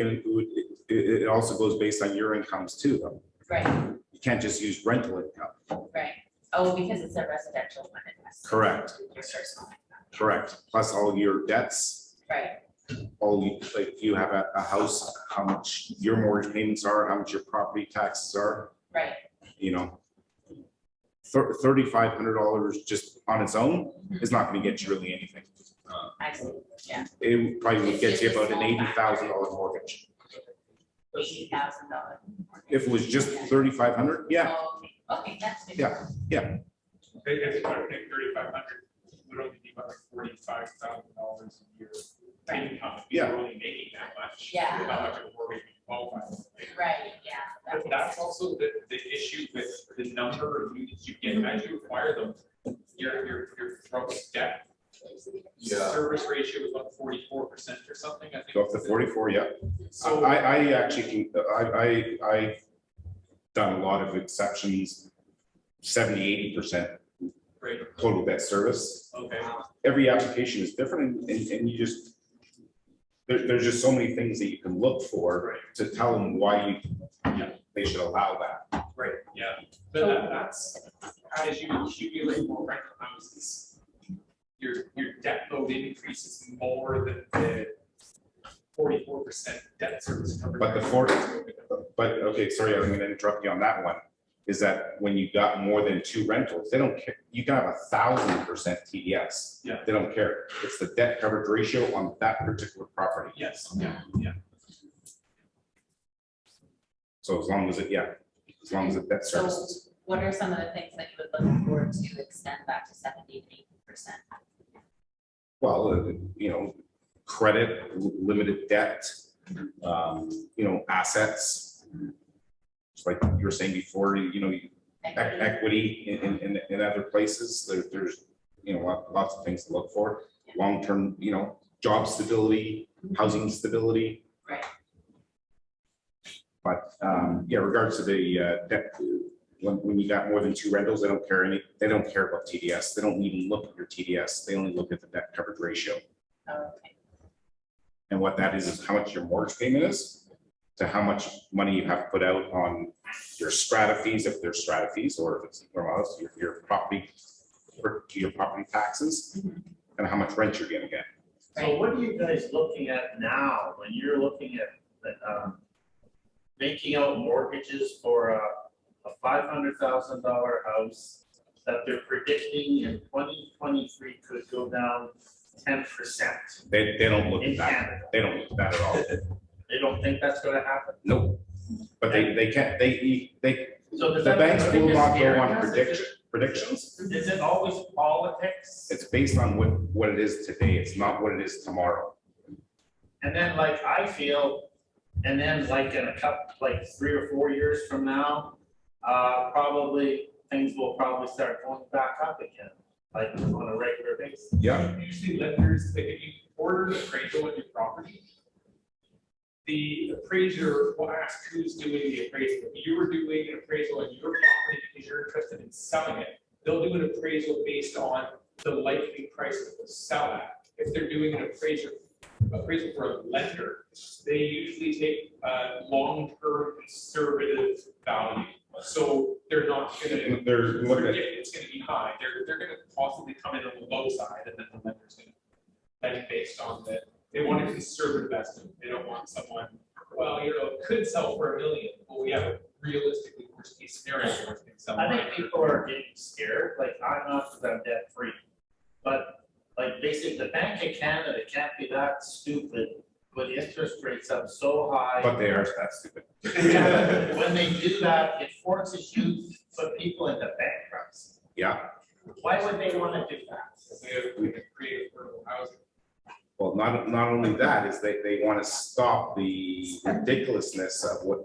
it also goes based on your incomes too, though. Right, You can't just use rental income. right. Oh, because it's a residential one, it has to be Correct. your personal income. Correct. Plus all your debts, Right, like if you have a house, how much your mortgage payments are, how much your property taxes are, right. you know. $3,500 just on its own is not gonna get you really anything. I see, yeah, It probably would It's get you just a about an small factor. $80,000 mortgage. $80,000. If it was just 3,500, yeah, Okay, that's good. Yeah. If you want to pay 3,500, would only be about like $45,000 a year income. If Yeah. you're only making that much. Yeah. How much of a mortgage you qualify for. Right, yeah. that But makes that's sense. also the issue with the number of units you get as you acquire them. Your gross debt service ratio is about 44% or something, I think. go up to 44, yeah. So I actually can, I've done a lot of exceptions, 70-80% right, total debt service. okay, Every application is different and you just, there's just so many things that you can look for to tell them why they should allow that. right, yeah. But that's, as you accumulate more rental houses, your debt load increases more than the 44% debt service coverage. But okay, sorry, I'm gonna interrupt you on that one, is that when you got more than 2 rentals, they don't care, you can have 1,000% TDS. Yeah. They don't care, it's the debt coverage ratio on that particular property. Yes, yeah. So as long as it debt So services. what are some of the things that you would look for to extend that to 70 to 80%? Well, you know, credit, limited debt, you know, assets. Just like you were saying before, you know, equity in other places, there's, you know, lots of things to look for. Long-term, you know, job stability, housing stability. Right. But, yeah, regards to the debt, when you got more than 2 rentals, they don't care about TDS. They don't even look at your TDS. They only look at the debt coverage ratio. Okay, And what that is how much your mortgage payment is to how much money you have put out on your strata fees, if there's strata fees, or if it's normal house, your property taxes, and how much rent you're gonna get. So what are you guys looking at now when you're looking at making out mortgages for a $500,000 house that they're predicting in 2023 could go down 10% They don't look in at that. Canada? They don't look at that at all. They don't think that's gonna happen? Nope. But they can't, So does the that banks make will it not go scary? on Is it- predictions. Is it always politics? It's based on what it is today. It's not what it is tomorrow. And then like I feel, and then like in a couple, like 3 or 4 years from now, probably things will probably start going back up again, like on a regular basis. Yeah. Usually lenders, like if you order an appraisal on your property, the appraiser will ask who's doing the appraisal. If you were doing an appraisal on your property because you're interested in selling it, they'll do an appraisal based on the likely price that they'll sell at. If they're doing an appraisal for a lender, they usually take a long-term conservative value. So they're not gonna They're looking at, predict it's gonna be high. They're gonna possibly come in on the low side, and then the lender's gonna then based on that. They want a conservative estimate. They don't want someone, well, you know, it could sell for $1 million. Well, we have a realistically worst case scenario where it's gonna sell. I think people are getting scared, like I'm not because I'm debt free. But like basically the Bank of Canada can't be that stupid with interest rates up so high. but they are that stupid. When they do that, it forces you to put people into bankruptcy. Yeah, Why would they want to do that? We have created affordable housing. well, not only that, is they want to stop the ridiculousness of what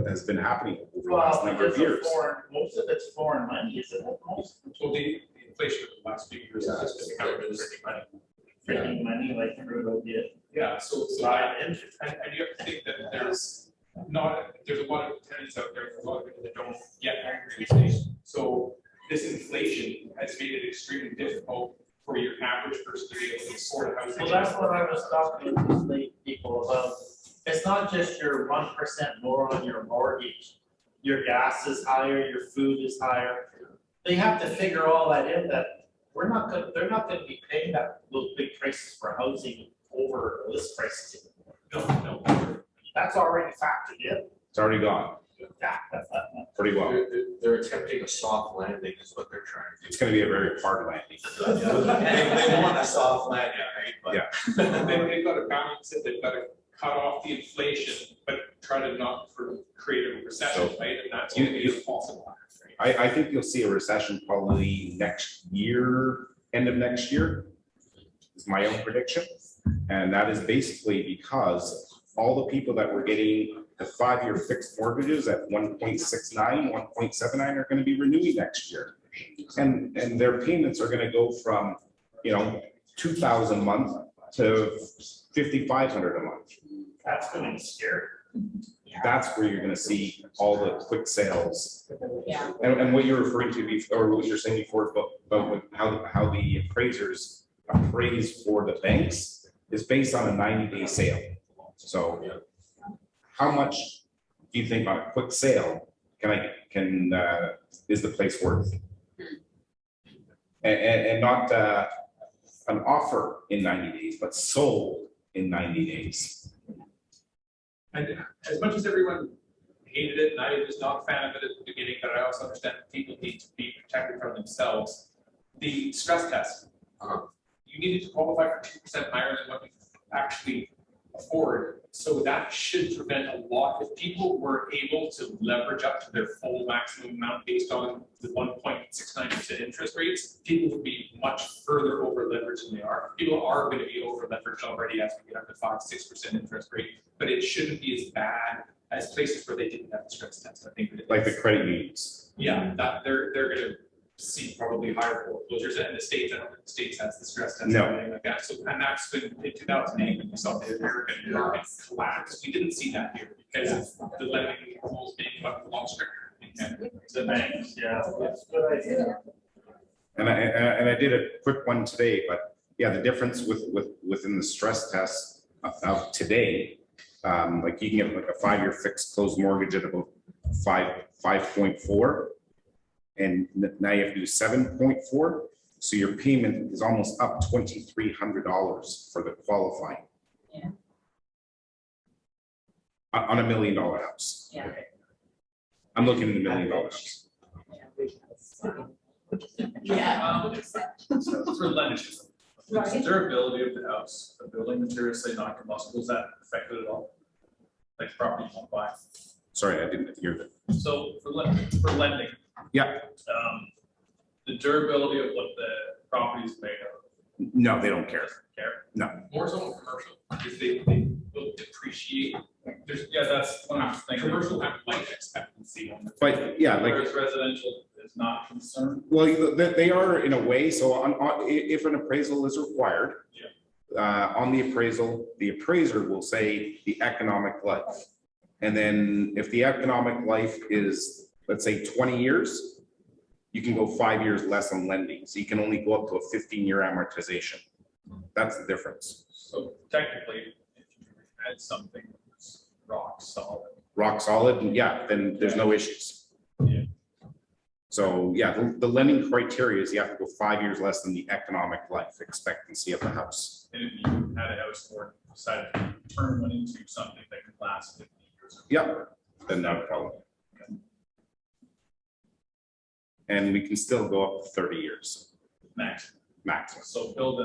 has been happening over the last Well, number of because of years. most of it's foreign money, isn't it? Most Well, the inflation of the last few years has just been government printing money. printing money like Trudeau did. Yeah, so and you have to think that there's a lot of tenants out there, a lot of people that don't get angry these days. So this inflation has made it extremely difficult for your average person to be able to afford a house. Well, that's what I was talking to these late people about. It's not just your 1% more on your mortgage. Your gas is higher, your food is higher. They have to figure all that in, that they're not gonna be paying those big prices for housing over list prices. No, that's already factored in. It's already gone, Yeah, pretty well. They're attempting a soft landing is what they're trying to do. It's gonna be a very hard landing. They want a soft landing, right? But- Yeah. They've got to balance it, they've got to cut off the inflation, but try to not create a recession, right? And that's going to be impossible. I think you'll see a recession probably next year, end of next year, is my own prediction. And that is basically because all the people that were getting the 5-year fixed mortgages at 1.69, 1.79 are going to be renewing next year. And their payments are going to go from, $2,000 a month to $5,500 a month. that's gonna be scary. That's where you're going to see all the quick sales. Yeah. And what you're referring to before, or what you're saying before about how the appraisers appraise for the banks is based on a 90-day sale. So how much do you think on a quick sale is the place worth? And not an offer in 90 days, but sold in 90 days. And as much as everyone hated it, and I was not a fan of it at the beginning, but I also understand that people need to be protected from themselves. The stress test, you needed to qualify for 2% higher than what you actually afford. So that should prevent a lot. If people were able to leverage up to their full maximum amount based on the 1.69% interest rates, people would be much further over leveraged than they are. People are going to be over leveraged already as we get up to 5-6% interest rate, but it shouldn't be as bad as places where they didn't have the stress test. I think Like the credit unions. yeah, that they're going to see probably higher foreclosures in the States. I don't think the States has the stress test No. or anything like that. So, and that's been in 2008 when we saw the American market collapse. We didn't see that here because of the lending rules being much more stricter in Canada. The banks, yeah, that's a good idea. And I did a quick one today, but yeah, the difference within the stress test of today, like you can get like a 5-year fixed closed mortgage at about 5.4, and now you have to do 7.4. So your payment is almost up $2,300 for the qualifying. Yeah. On $1 million house. Yeah. I'm looking at $1 million house. Yeah. For lending, Right. the durability of the house, the building materials say non-combustible, is that affected at all? Like property you won't buy? Sorry, I didn't hear that. So for lending. Yeah. The durability of what the property is made of. No, they don't care. More so in commercial, because they will depreciate. That's one of the things. Commercial have life expectancy on the. But yeah, like, Whereas residential is not concerned. well, they are in a way. So if an appraisal is required, on the appraisal, the appraiser will say the economic life. And then if the economic life is, let's say 20 years, you can go 5 years less on lending. So you can only go up to a 15-year amortization. That's the difference. So technically, if you had something that's rock solid. Rock solid, and yeah, then there's no issues. Yeah. So yeah, the lending criteria is you have to go 5 years less than the economic life expectancy of the house. And if you had a house or decided to turn one into something that could last 50 years. Yep, then not a problem. And we can still go up to 30 years Max. max. So build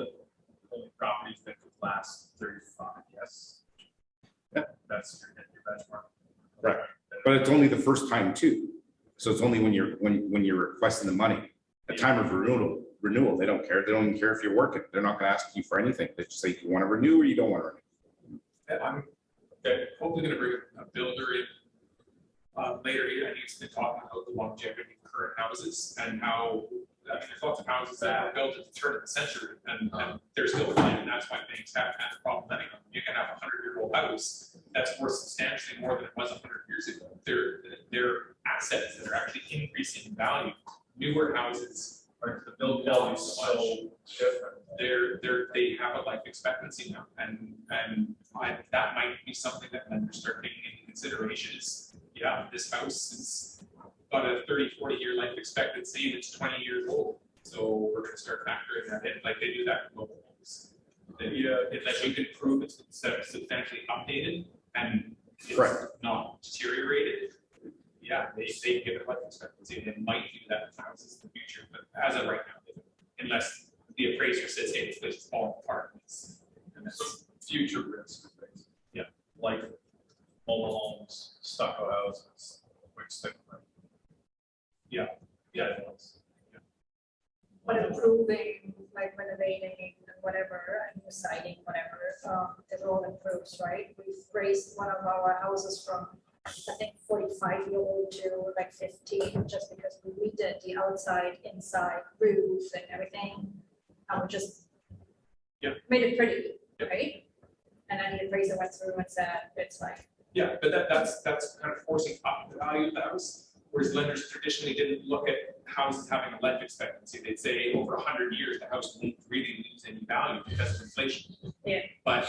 only properties that could last 35, yes? Yeah. That's your benchmark. Right. But it's only the first time too. So it's only when you're requesting the money. At time of renewal, they don't care. They don't even care if you're working. They're not gonna ask you for anything. They just say, you want to renew or you don't want to renew. And I'm hopefully gonna bring a builder in later here, and he's been talking about the longevity of current houses and how, I mean, there's lots of houses that were built at the turn of the century and they're still fine, and that's why banks have had a problem lending them. You can have a 100-year-old house that's worth substantially more than it was 100 years ago. They're assets that are actually increasing in value. Newer houses are, the build value is so different. They have a life expectancy now, and that might be something that lenders start taking into consideration is, yeah, this house is got a 30-40 year life expectancy and it's 20 years old. So we're going to start factoring that in, like they do that with mobile homes. Unless you can prove it's substantially updated and it's Correct. not deteriorated. Yeah, they give it life expectancy. They might do that with houses in the future, but as of right now, they don't. Unless the appraiser says, hey, this place is falling apart. And that's Future risk. Yeah. Like mobile homes, stucco houses, which thing. Yeah. It was. But improving, like renovating and whatever, and new siding, whatever, it all improves, right? We've raised one of our houses from, I think, 45-year-old to like 15, just because we redid the outside, inside roof and everything. And we just Yeah. made it pretty, Yeah. right? And then the appraiser went through and said, it's like, Yeah, but that's kind of forcing up the value of the house. Whereas lenders traditionally didn't look at houses having a life expectancy. They'd say over 100 years, the house won't really lose any value because of inflation. Yeah. But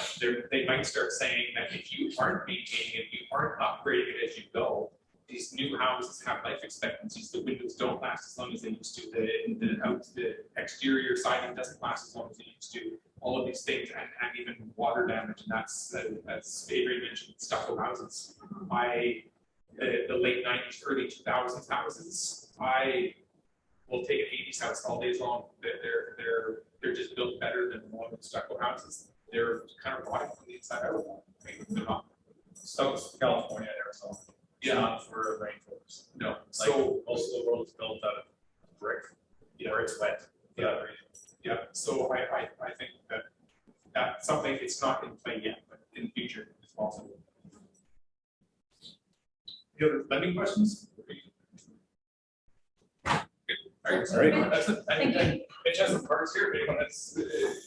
they might start saying that if you aren't maintaining it, you aren't upgrading it as you go, these new houses have life expectancies. The windows don't last as long as they used to. The exterior siding doesn't last as long as it used to. All of these things, and even water damage, and that's as Adrian mentioned, stucco houses. The late 90s, early 2000s houses, I will take an 80s house all days long. They're just built better than modern stucco houses. They're kind of rotting from the inside out. I mean, they're not. South California, Arizona. Yeah. Not for rainforest. No. Like So most of the world is built out of brick, where it's wet. for that reason. yeah. So I think that that's something. It's not in play yet, but in the future it's possible. Any other lending questions? All right. That's it. Thank you. Mitch has some cards here. If anyone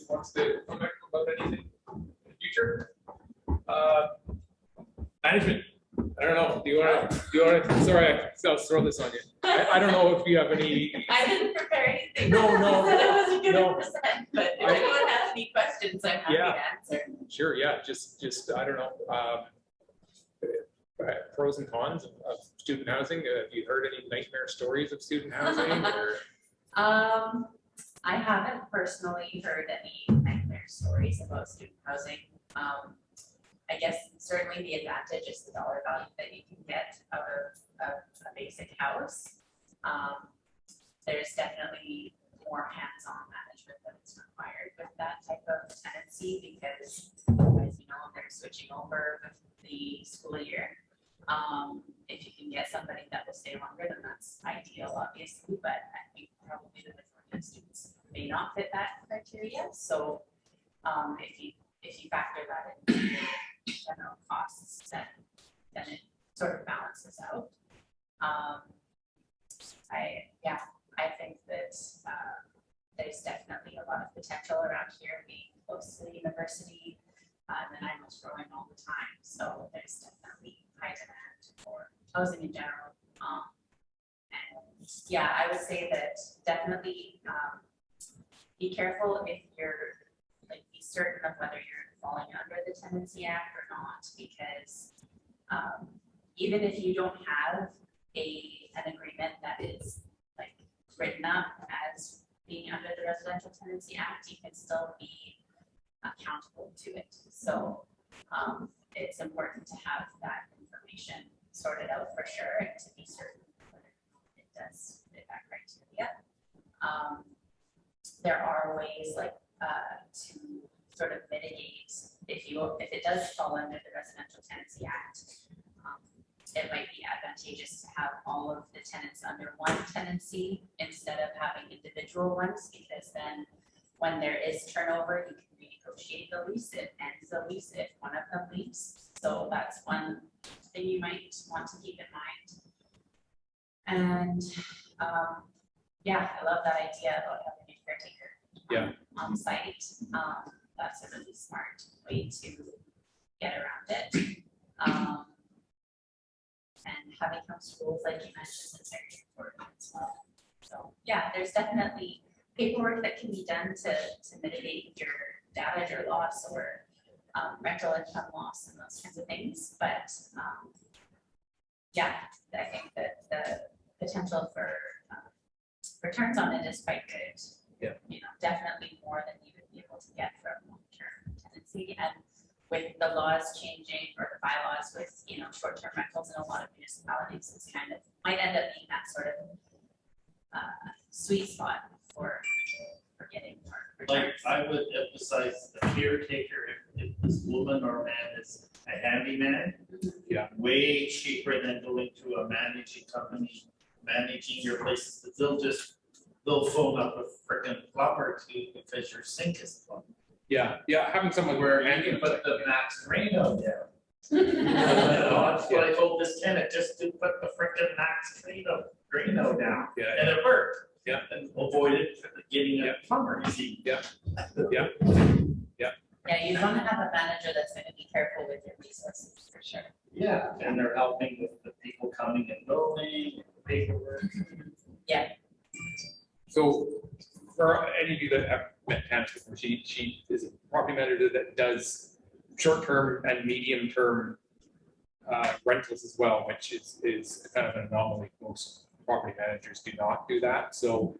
wants to come back about anything in the future. Management. I don't know. Do you want to? Sorry, I'll throw this on you. I don't know if you have any. I didn't prepare anything. No. I said I wasn't gonna No. present, but if anyone has any questions, I'm happy Yeah. to answer. Sure. Yeah. Just I don't know. Pros and cons of student housing. Have you heard any nightmare stories of student housing? Or? I haven't personally heard any nightmare stories about student housing. I guess certainly the advantage is the dollar value that you can get out of a basic house. There's definitely more hands-on management that's required with that type of tenancy because, as you know, they're switching over with the school year. If you can get somebody that will stay longer, then that's ideal, obviously, but I think probably the majority of students may not fit that criteria. So if you factor that into the general costs, then it sort of balances out. I think that there's definitely a lot of potential around here. We close to the university. Nanaimo's growing all the time, so there's definitely high demand for housing in general. And yeah, I would say that definitely be careful if you're like be certain of whether you're falling under the Tenancy Act or not, because even if you don't have an agreement that is like written up as being under the Residential Tenancy Act, you can still be accountable to it. So it's important to have that information sorted out for sure and to be certain whether it does fit that criteria. There are ways like to sort of mitigate if it does fall under the Residential Tenancy Act. It might be advantageous to have all of the tenants under one tenancy instead of having individual ones, because then when there is turnover, you can renegotiate the lease. It ends the lease if one of them leaves. So that's one thing you might want to keep in mind. And yeah, I love that idea about having a caretaker on site. That's a really smart way to get around it. And having house rules, like you mentioned, is very important as well. So yeah, there's definitely paperwork that can be done to mitigate your damage or loss or rental income loss and those kinds of things. But yeah, I think that the potential for returns on it is quite good. Yeah. You know, definitely more than you would be able to get from long-term tenancy. And with the laws changing or the bylaws with, you know, short-term rentals in a lot of municipalities, it's kind of might end up being that sort of sweet spot for getting more returns. Like, I would emphasize the caretaker, if this woman or man is a handyman. Yeah. Way cheaper than going to a managing company, managing your place. They'll phone up a freaking plumber too because your sink is plugged. Yeah, having someone Where you can put the max Drano down. That's what I told this tenant, just to put the freaking max Drano down. Yeah. And it worked. Yeah. And avoided getting a plumber, you see. Yeah, Yeah, you want to have a manager that's going to be careful with your resources for sure. Yeah, and they're helping with the people coming and going, paperwork. Yeah. so for any of you that have met Tannis before, she is a property manager that does short-term and medium-term rentals as well, which is kind of an anomaly. Most property managers do not do that. So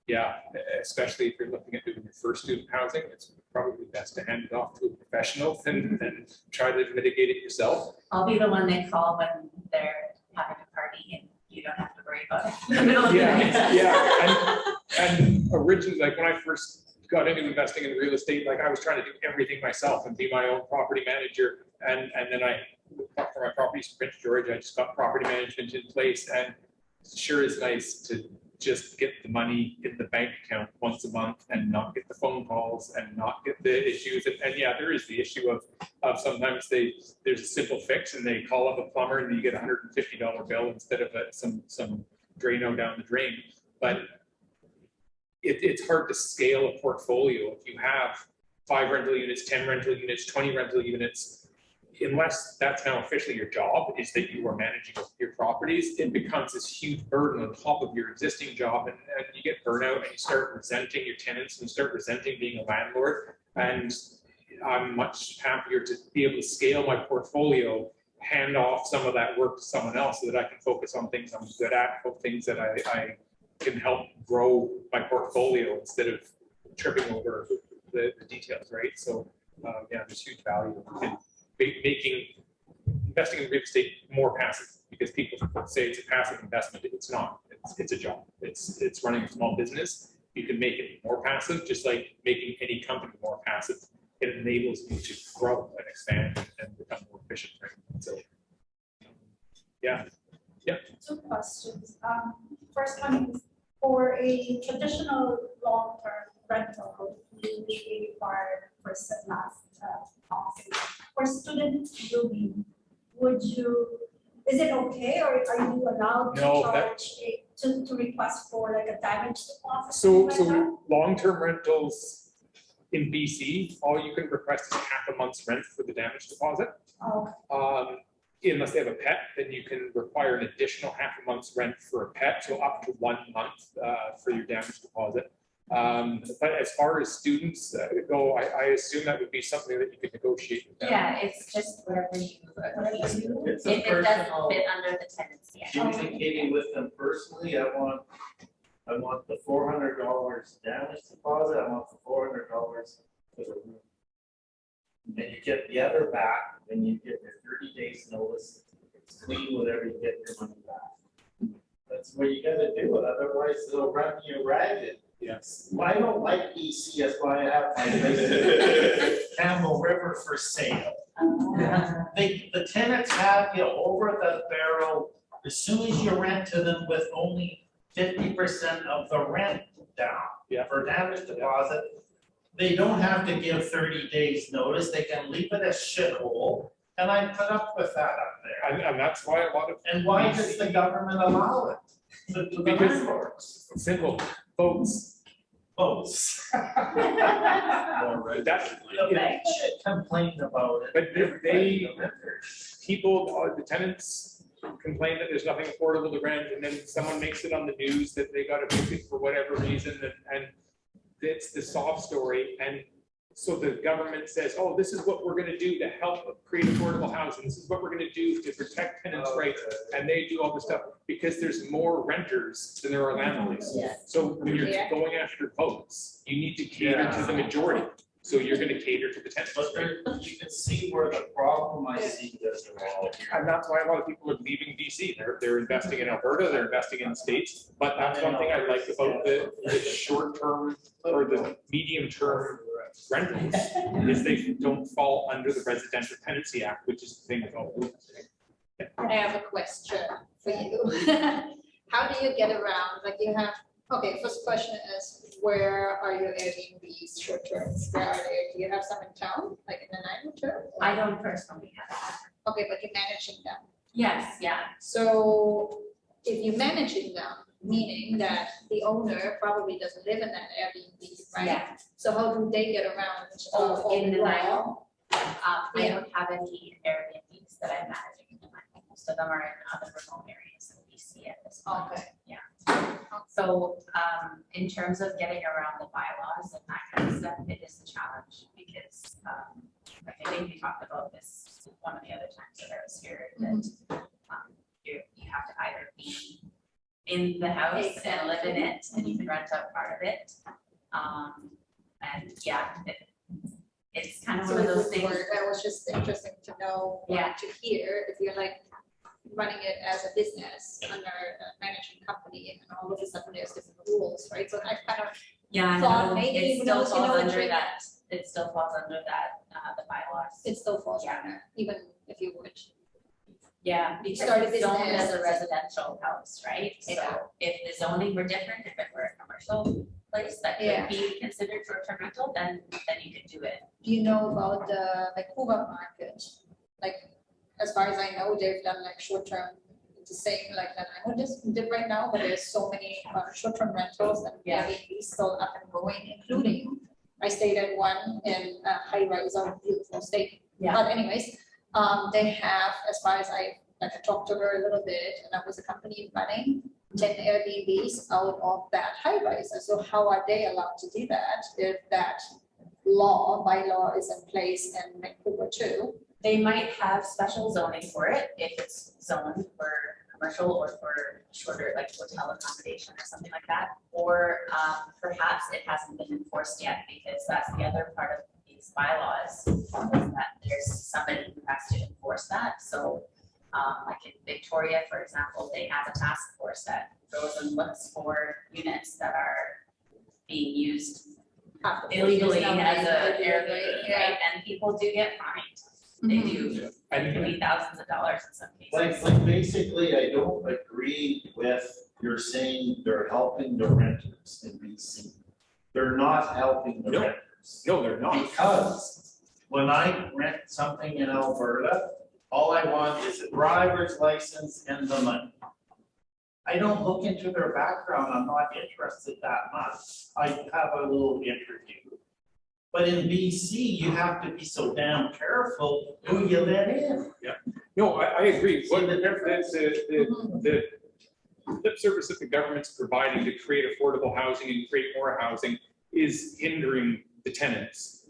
yeah, especially if you're looking at doing your first student housing, it's probably best to hand it off to a professional than try to mitigate it yourself. I'll be the one they call when they're having a party and you don't have to worry about it in the middle of the night. Yeah, and originally, like when I first got into investing in real estate, like I was trying to do everything myself and be my own property manager. And then I, for my properties in Prince George, I just got property management in place, and it sure is nice to just get the money in the bank account once a month and not get the phone calls and not get the issues. And yeah, there is the issue of sometimes there's a simple fix and they call up a plumber and you get a $150 bill instead of some Drano down the drain. But it's hard to scale a portfolio if you have 5 rental units, 10 rental units, 20 rental units. Unless that's now officially your job, is that you are managing your properties, it becomes this huge burden on top of your existing job, and you get burnout and you start resenting your tenants and you start resenting being a landlord. And I'm much happier to be able to scale my portfolio, hand off some of that work to someone else so that I can focus on things I'm good at, things that I can help grow my portfolio instead of tripping over the details, right? So yeah, there's huge value in investing in real estate more passive, because people say it's a passive investment. It's not. It's a job. It's running a small business. You can make it more passive, just like making any company more passive. It enables you to grow and expand and become more efficient. Right? So yeah. 2 questions. First one is, for a traditional long-term rental, you usually require first and last policy. For student living, is it okay, or are you allowed to No, charge to request for like a damage deposit? So like that? long-term rentals, in BC, all you can request is half a month's rent for the damage deposit. Oh, Unless they have a pet, then you can require an additional half a month's rent for a pet, so up to 1 month for your damage deposit. But as far as students go, I assume that would be something that you could negotiate with them. Yeah, it's just whatever you agree to, It's if a it doesn't personal fit under the tenancy. act. communicating with them personally. I want the $400 damage deposit, I want the $400 for the room. And you get the other back, then you get your 30 days notice, it's clean, whatever, you get your money back. That's what you gotta do, otherwise they'll run you ragged. Yes. I don't like BC, that's why I have my business Campbell River for sale. The tenants have you over the barrel as soon as you rent to them with only 50% of the rent down. Yeah. For damage deposit, they don't have to give 30 days notice, they can leave it a shithole, and I put up with that up there. And that's why a lot of. And why does the government allow it? To the Because- landlords, Simple, votes. votes. That's, The bank should complain about it. But Everybody, they- the renters. people, the tenants complain that there's nothing affordable to rent, and then someone makes it on the news that they got evicted for whatever reason, and it's the sob story, and so the government says, oh, this is what we're gonna do to help create affordable housing, this is what we're gonna do to protect tenants' rights, and they do all this stuff, because there's more renters than there are landlords. Yeah. So when you're Yeah. going after votes, you need to cater to the majority, so you're gonna cater to the tenants. But there, you can see where the problem I see is involved here. And that's why a lot of people are leaving BC. They're investing in Alberta, they're investing in the States. But that's one thing I like about the short term or the medium term rentals is they don't fall under the Residential Tenancy Act, which is the thing with all of them. I have a question for you. How do you get around, like you have, okay, first question is, where are your Airbnbs, short terms, where are they? Do you have some in town, like in Nanaimo too? I don't personally have that. Okay, but you're managing them. Yes, yeah, So if you're managing them, meaning that the owner probably doesn't live in that Airbnb, right? yeah. So how do they get around? Oh, in the law? Nanaimo, I Yeah. don't have any Airbnbs that I'm managing in Nanaimo. Most of them are in other remote areas in BC at this point. Okay. Yeah. So, in terms of getting around the bylaws and that kind of stuff, it is a challenge because, like I think we talked about this one of the other times that I was here, that, you have to either be in the house and live in it, and you can rent out part of it. And yeah, it's kind of So one of it those would things. work. That was just interesting to know, Yeah. to hear, if you're like running it as a business under a managing company and all of a sudden there's different rules, right? So I kind of, Yeah, thought no, maybe, it you still know, falls it's under like- that, it still falls under that, the bylaws. it still falls under, even if you would. Yeah, because Start a it's zoned as a business. residential house, right? Yeah. So if the zoning were different, if it were a commercial place that Yeah. could be considered short-term rental, then you could do it. Do you know about the Vancouver market? Like, as far as I know, they've done like short-term, the same like that I just did right now, but there's so many short-term rentals and Yeah. Airbnb still up and going, including, I stayed at one in High Rise, a beautiful state. Yeah. But anyways, they have, as far as I talked to her a little bit, and that was a company running 10 Airbnbs out of that high rise. And so how are they allowed to do that if that bylaw is in place in Vancouver too? They might have special zoning for it if it's zoned for commercial or for shorter, like hotel accommodation or something like that. Or perhaps it hasn't been enforced yet because that's the other part of these bylaws, is that there's somebody who has to enforce that. So like in Victoria, for example, they have a task force that goes and looks for units that are being used illegally as a Airbnb, right? And people do get fined. They do. It can be thousands of dollars in some cases. Like basically, I don't agree with you're saying they're helping the renters in BC. They're not helping the No. renters. No, they're not. Because when I rent something in Alberta, all I want is a driver's license and the money. I don't look into their background, I'm not interested that much. I have a little interview. But in BC, you have to be so damn careful who you let in. No, I agree. See What the difference? the lip service that the government's providing to create affordable housing and create more housing is hindering the tenants.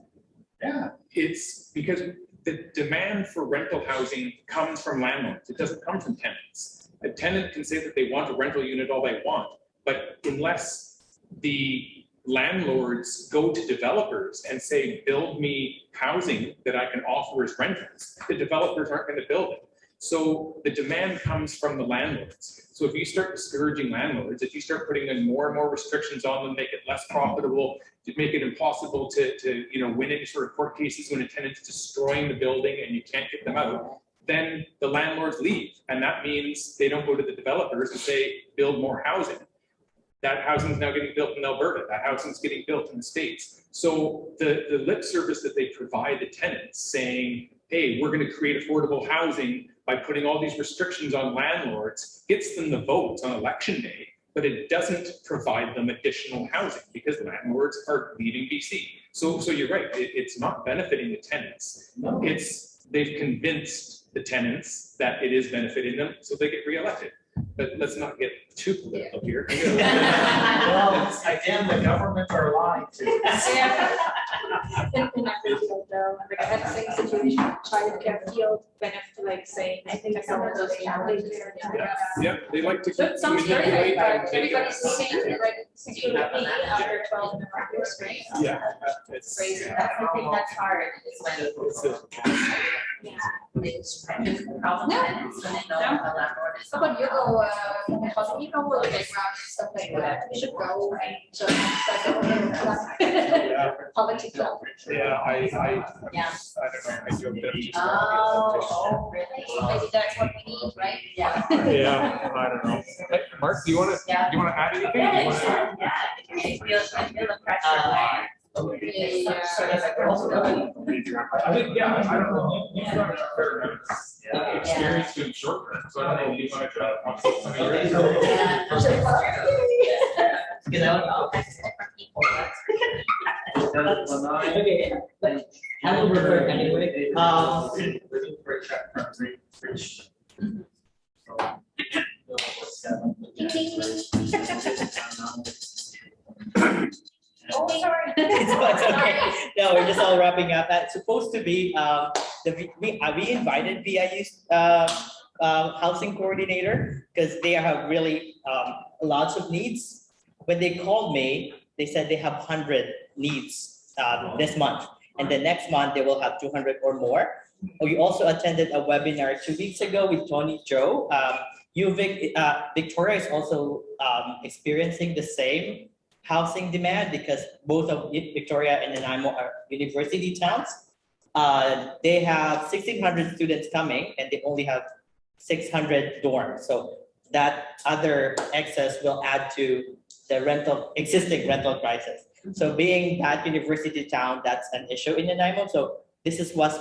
Yeah. It's because the demand for rental housing comes from landlords. It doesn't come from tenants. A tenant can say that they want a rental unit all they want, but unless the landlords go to developers and say, build me housing that I can offer as rentals, the developers aren't going to build it. So the demand comes from the landlords. So if you start discouraging landlords, if you start putting in more and more restrictions on them, make it less profitable, to make it impossible to win any sort of court cases when a tenant's destroying the building and you can't get them out, then the landlords leave. And that means they don't go to the developers and say, build more housing. That housing is now getting built in Alberta. That housing is getting built in the States. So the lip service that they provide the tenants saying, hey, we're going to create affordable housing by putting all these restrictions on landlords gets them the votes on election day, but it doesn't provide them additional housing because landlords are leaving BC. So you're right, it's not benefiting the tenants. No. They've convinced the tenants that it is benefiting them, so they get reelected. But let's not get too political here. Well, again, the government are lying to us. In every field though, like I had the same situation, childcare field, benefit, like saying, I think some of those challenges. Yeah, they like to. So it sounds great, manipulate but and take everybody's it. saying, like, security after 12 in the market, right? Yeah, it's Crazy, that's the thing that's hard, is when it's a- it's problem tenants, when they know the landlord is. How about you go, housing, you go like background and stuff like that, you should go, right? So, Yeah. politics. Yeah, I Yeah. don't know, I do a bit of just. Oh, really? Maybe that's what we need, right? Yeah. Yeah, I don't know. Hey, Mark, do you wanna Yeah. add anything? Do you Yeah, wanna- sure, yeah, I feel the pressure. Yeah. I think, yeah, I don't know, you've got a fair amount of experience in short term, so I don't know if you might, some of your. Yeah. Because I would, Different people, that's. okay, but I will refer anyway. Looking for a check from Rich. Oh, sorry. It's okay. No, we're just all wrapping up. That's supposed to be, we invited VIU's, housing coordinator, because they have really, lots of needs. When they called me, they said they have 100 needs, this month. And the next month, they will have 200 or more. We also attended a webinar 2 weeks ago with Tony Joe. Victoria is also, experiencing the same housing demand because both of Victoria and Nanaimo are university towns. They have 1,600 students coming and they only have 600 dorms. So that other excess will add to the existing rental prices. So being that university town, that's an issue in Nanaimo. So this is what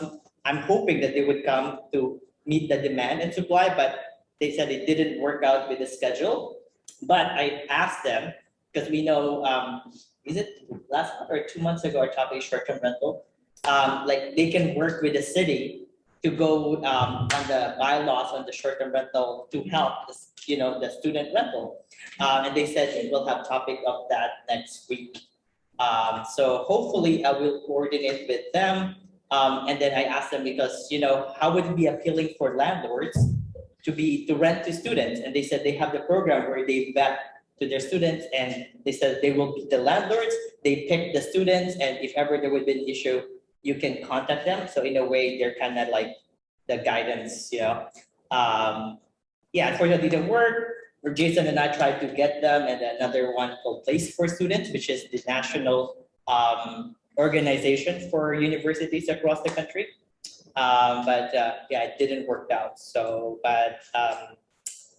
I'm hoping that they would come to meet the demand and supply, but they said it didn't work out with the schedule. But I asked them, because we know, is it last month or 2 months ago, our topic short-term rental, like they can work with the city to go on the bylaws on the short-term rental to help the student rental. And they said we'll have topic of that next week. So hopefully I will coordinate with them. And then I asked them because, how would it be appealing for landlords to rent to students? And they said they have the program where they vet to their students and they said they will be the landlords, they pick the students, and if ever there would be an issue, you can contact them. So in a way, they're kind of like the guidance, unfortunately it didn't work. Jason and I tried to get them, and another one called Place for Students, which is the national organization for universities across the country. But it didn't work out. So, but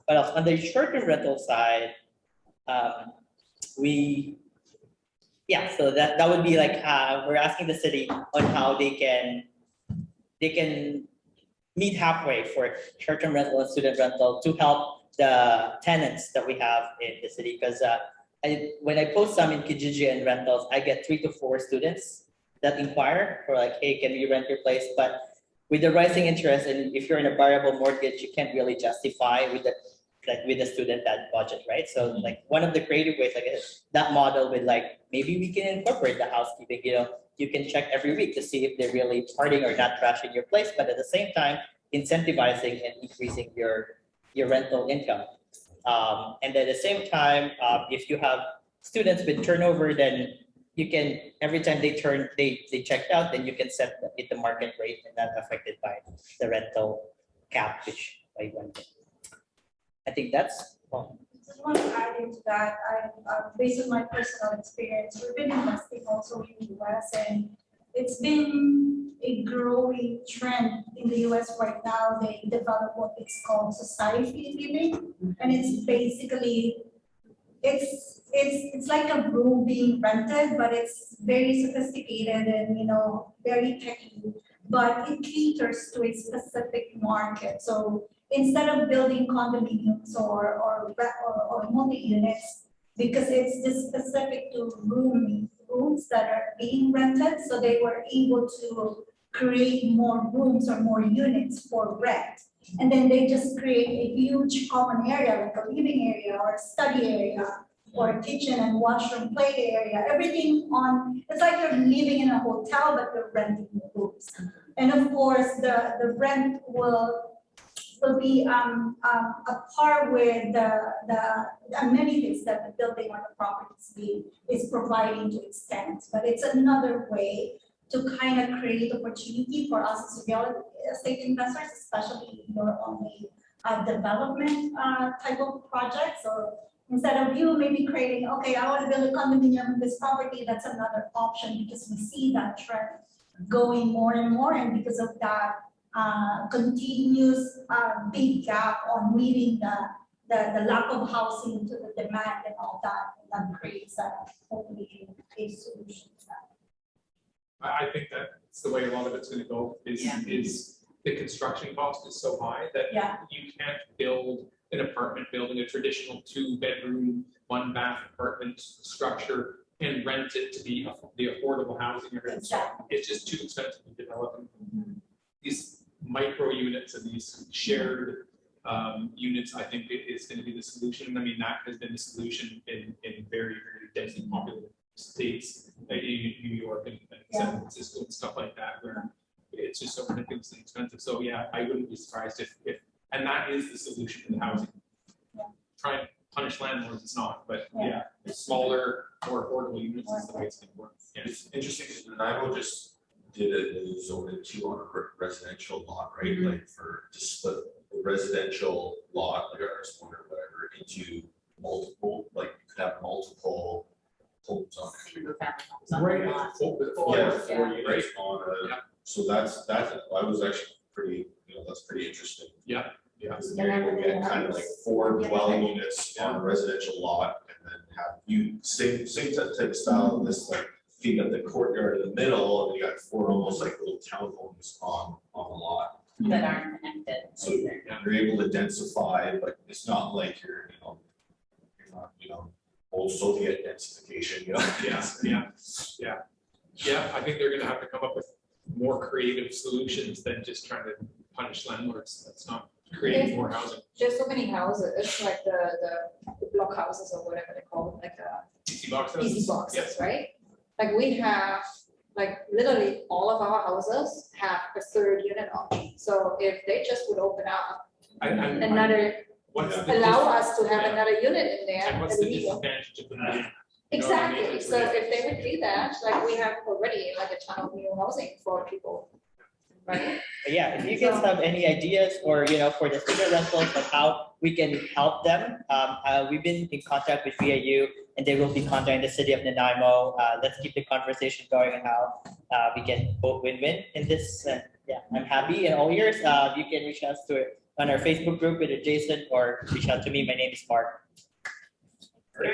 on the short-term rental side, so that would be like we're asking the city on how they can meet halfway for short-term rental and student rental to help the tenants that we have in the city. Because when I post some in Kijiji and rentals, I get 3 to 4 students that inquire for like, hey, can we rent your place? But with the rising interest, and if you're in a variable mortgage, you can't really justify with the student that budget, right? So like one of the creative ways, I guess, that model with like, maybe we can incorporate the housekeeping, you can check every week to see if they're really partying or not trashing your place, but at the same time, incentivizing and increasing your rental income. And at the same time, if you have students with turnover, then you can, every time they checked out, then you can set the market rate and not affected by the rental cap, which I went. I think that's all. Just want to add into that, based on my personal experience, we've been investing also in the US, and it's been a growing trend in the US right now. They develop what is called society living, and it's basically, it's like a room being rented, but it's very sophisticated and, very techy, but it caters to a specific market. So instead of building condominiums or multi-units, because it's just specific to rooms that are being rented, so they were able to create more rooms or more units for rent. And then they just create a huge common area, like a living area or a study area, or a kitchen and washroom play area, everything it's like you're living in a hotel, but you're renting the rooms. And of course, the rent will be a par with the amenities that the building or the property is providing to its tenants. But it's another way to kind of create opportunity for us as real estate investors, especially if you're on a development type of project. So instead of you maybe creating, okay, I want to build a condominium in this property, that's another option, because we see that trend going more and more, and because of that continuous big gap on meeting the lack of housing to the demand and all that, and that creates hopefully a solution to that. I think that's the way a lot of it's going to go. Is the construction cost is so high that you can't build an apartment building, a traditional 2-bedroom, 1-bath apartment structure, and rent it to be the affordable housing you're in. So it's just too expensive to develop. These micro units and these shared units, I think it is going to be the solution. I mean, that has been the solution in very, very densely populated states, like in New York and San Francisco and stuff like that, where it's just so ridiculously expensive. So yeah, I wouldn't be surprised if and that is the solution to the housing. Try and punish landlords, it's not, but the smaller, more affordable units is the way it's going to work. It's interesting because Nanaimo just did a new zone two on a residential lot, right? Like to split the residential lot, like our zone or whatever, into multiple, like you could have multiple homes on it. Single-family homes on the Right. lot. Four units on a, so that's, I was actually pretty, that's pretty interesting. Yeah. Because then you're gonna get kind of like 4 dwelling units on a residential lot, and then have same type of style, this like feed up the courtyard in the middle, and then you got 4 almost like little townhomes on the lot. That aren't connected. So you're able to densify, but it's not like you're not, old Soviet densification, Yeah, I think they're going to have to come up with more creative solutions than just trying to punish landlords. That's not creating more housing. There's so many houses, it's like the block houses or whatever they call it, like Easy boxes. easy boxes, right? Like we have, like literally all of our houses have a 3rd unit option. So if they just would open up another, allow us to have another unit in there. And what's the disadvantage of them? Exactly, so if they would do that, like we have already like a ton of new housing for people, right? But yeah, if you guys have any ideas or, for the student rentals of how we can help them, we've been in contact with VAU and they will be contacting the city of Nanaimo. Let's keep the conversation going on how we can both win-win in this. I'm happy and all yours. You can reach us to it on our Facebook group with Jason or reach out to me. My name is Mark. Great.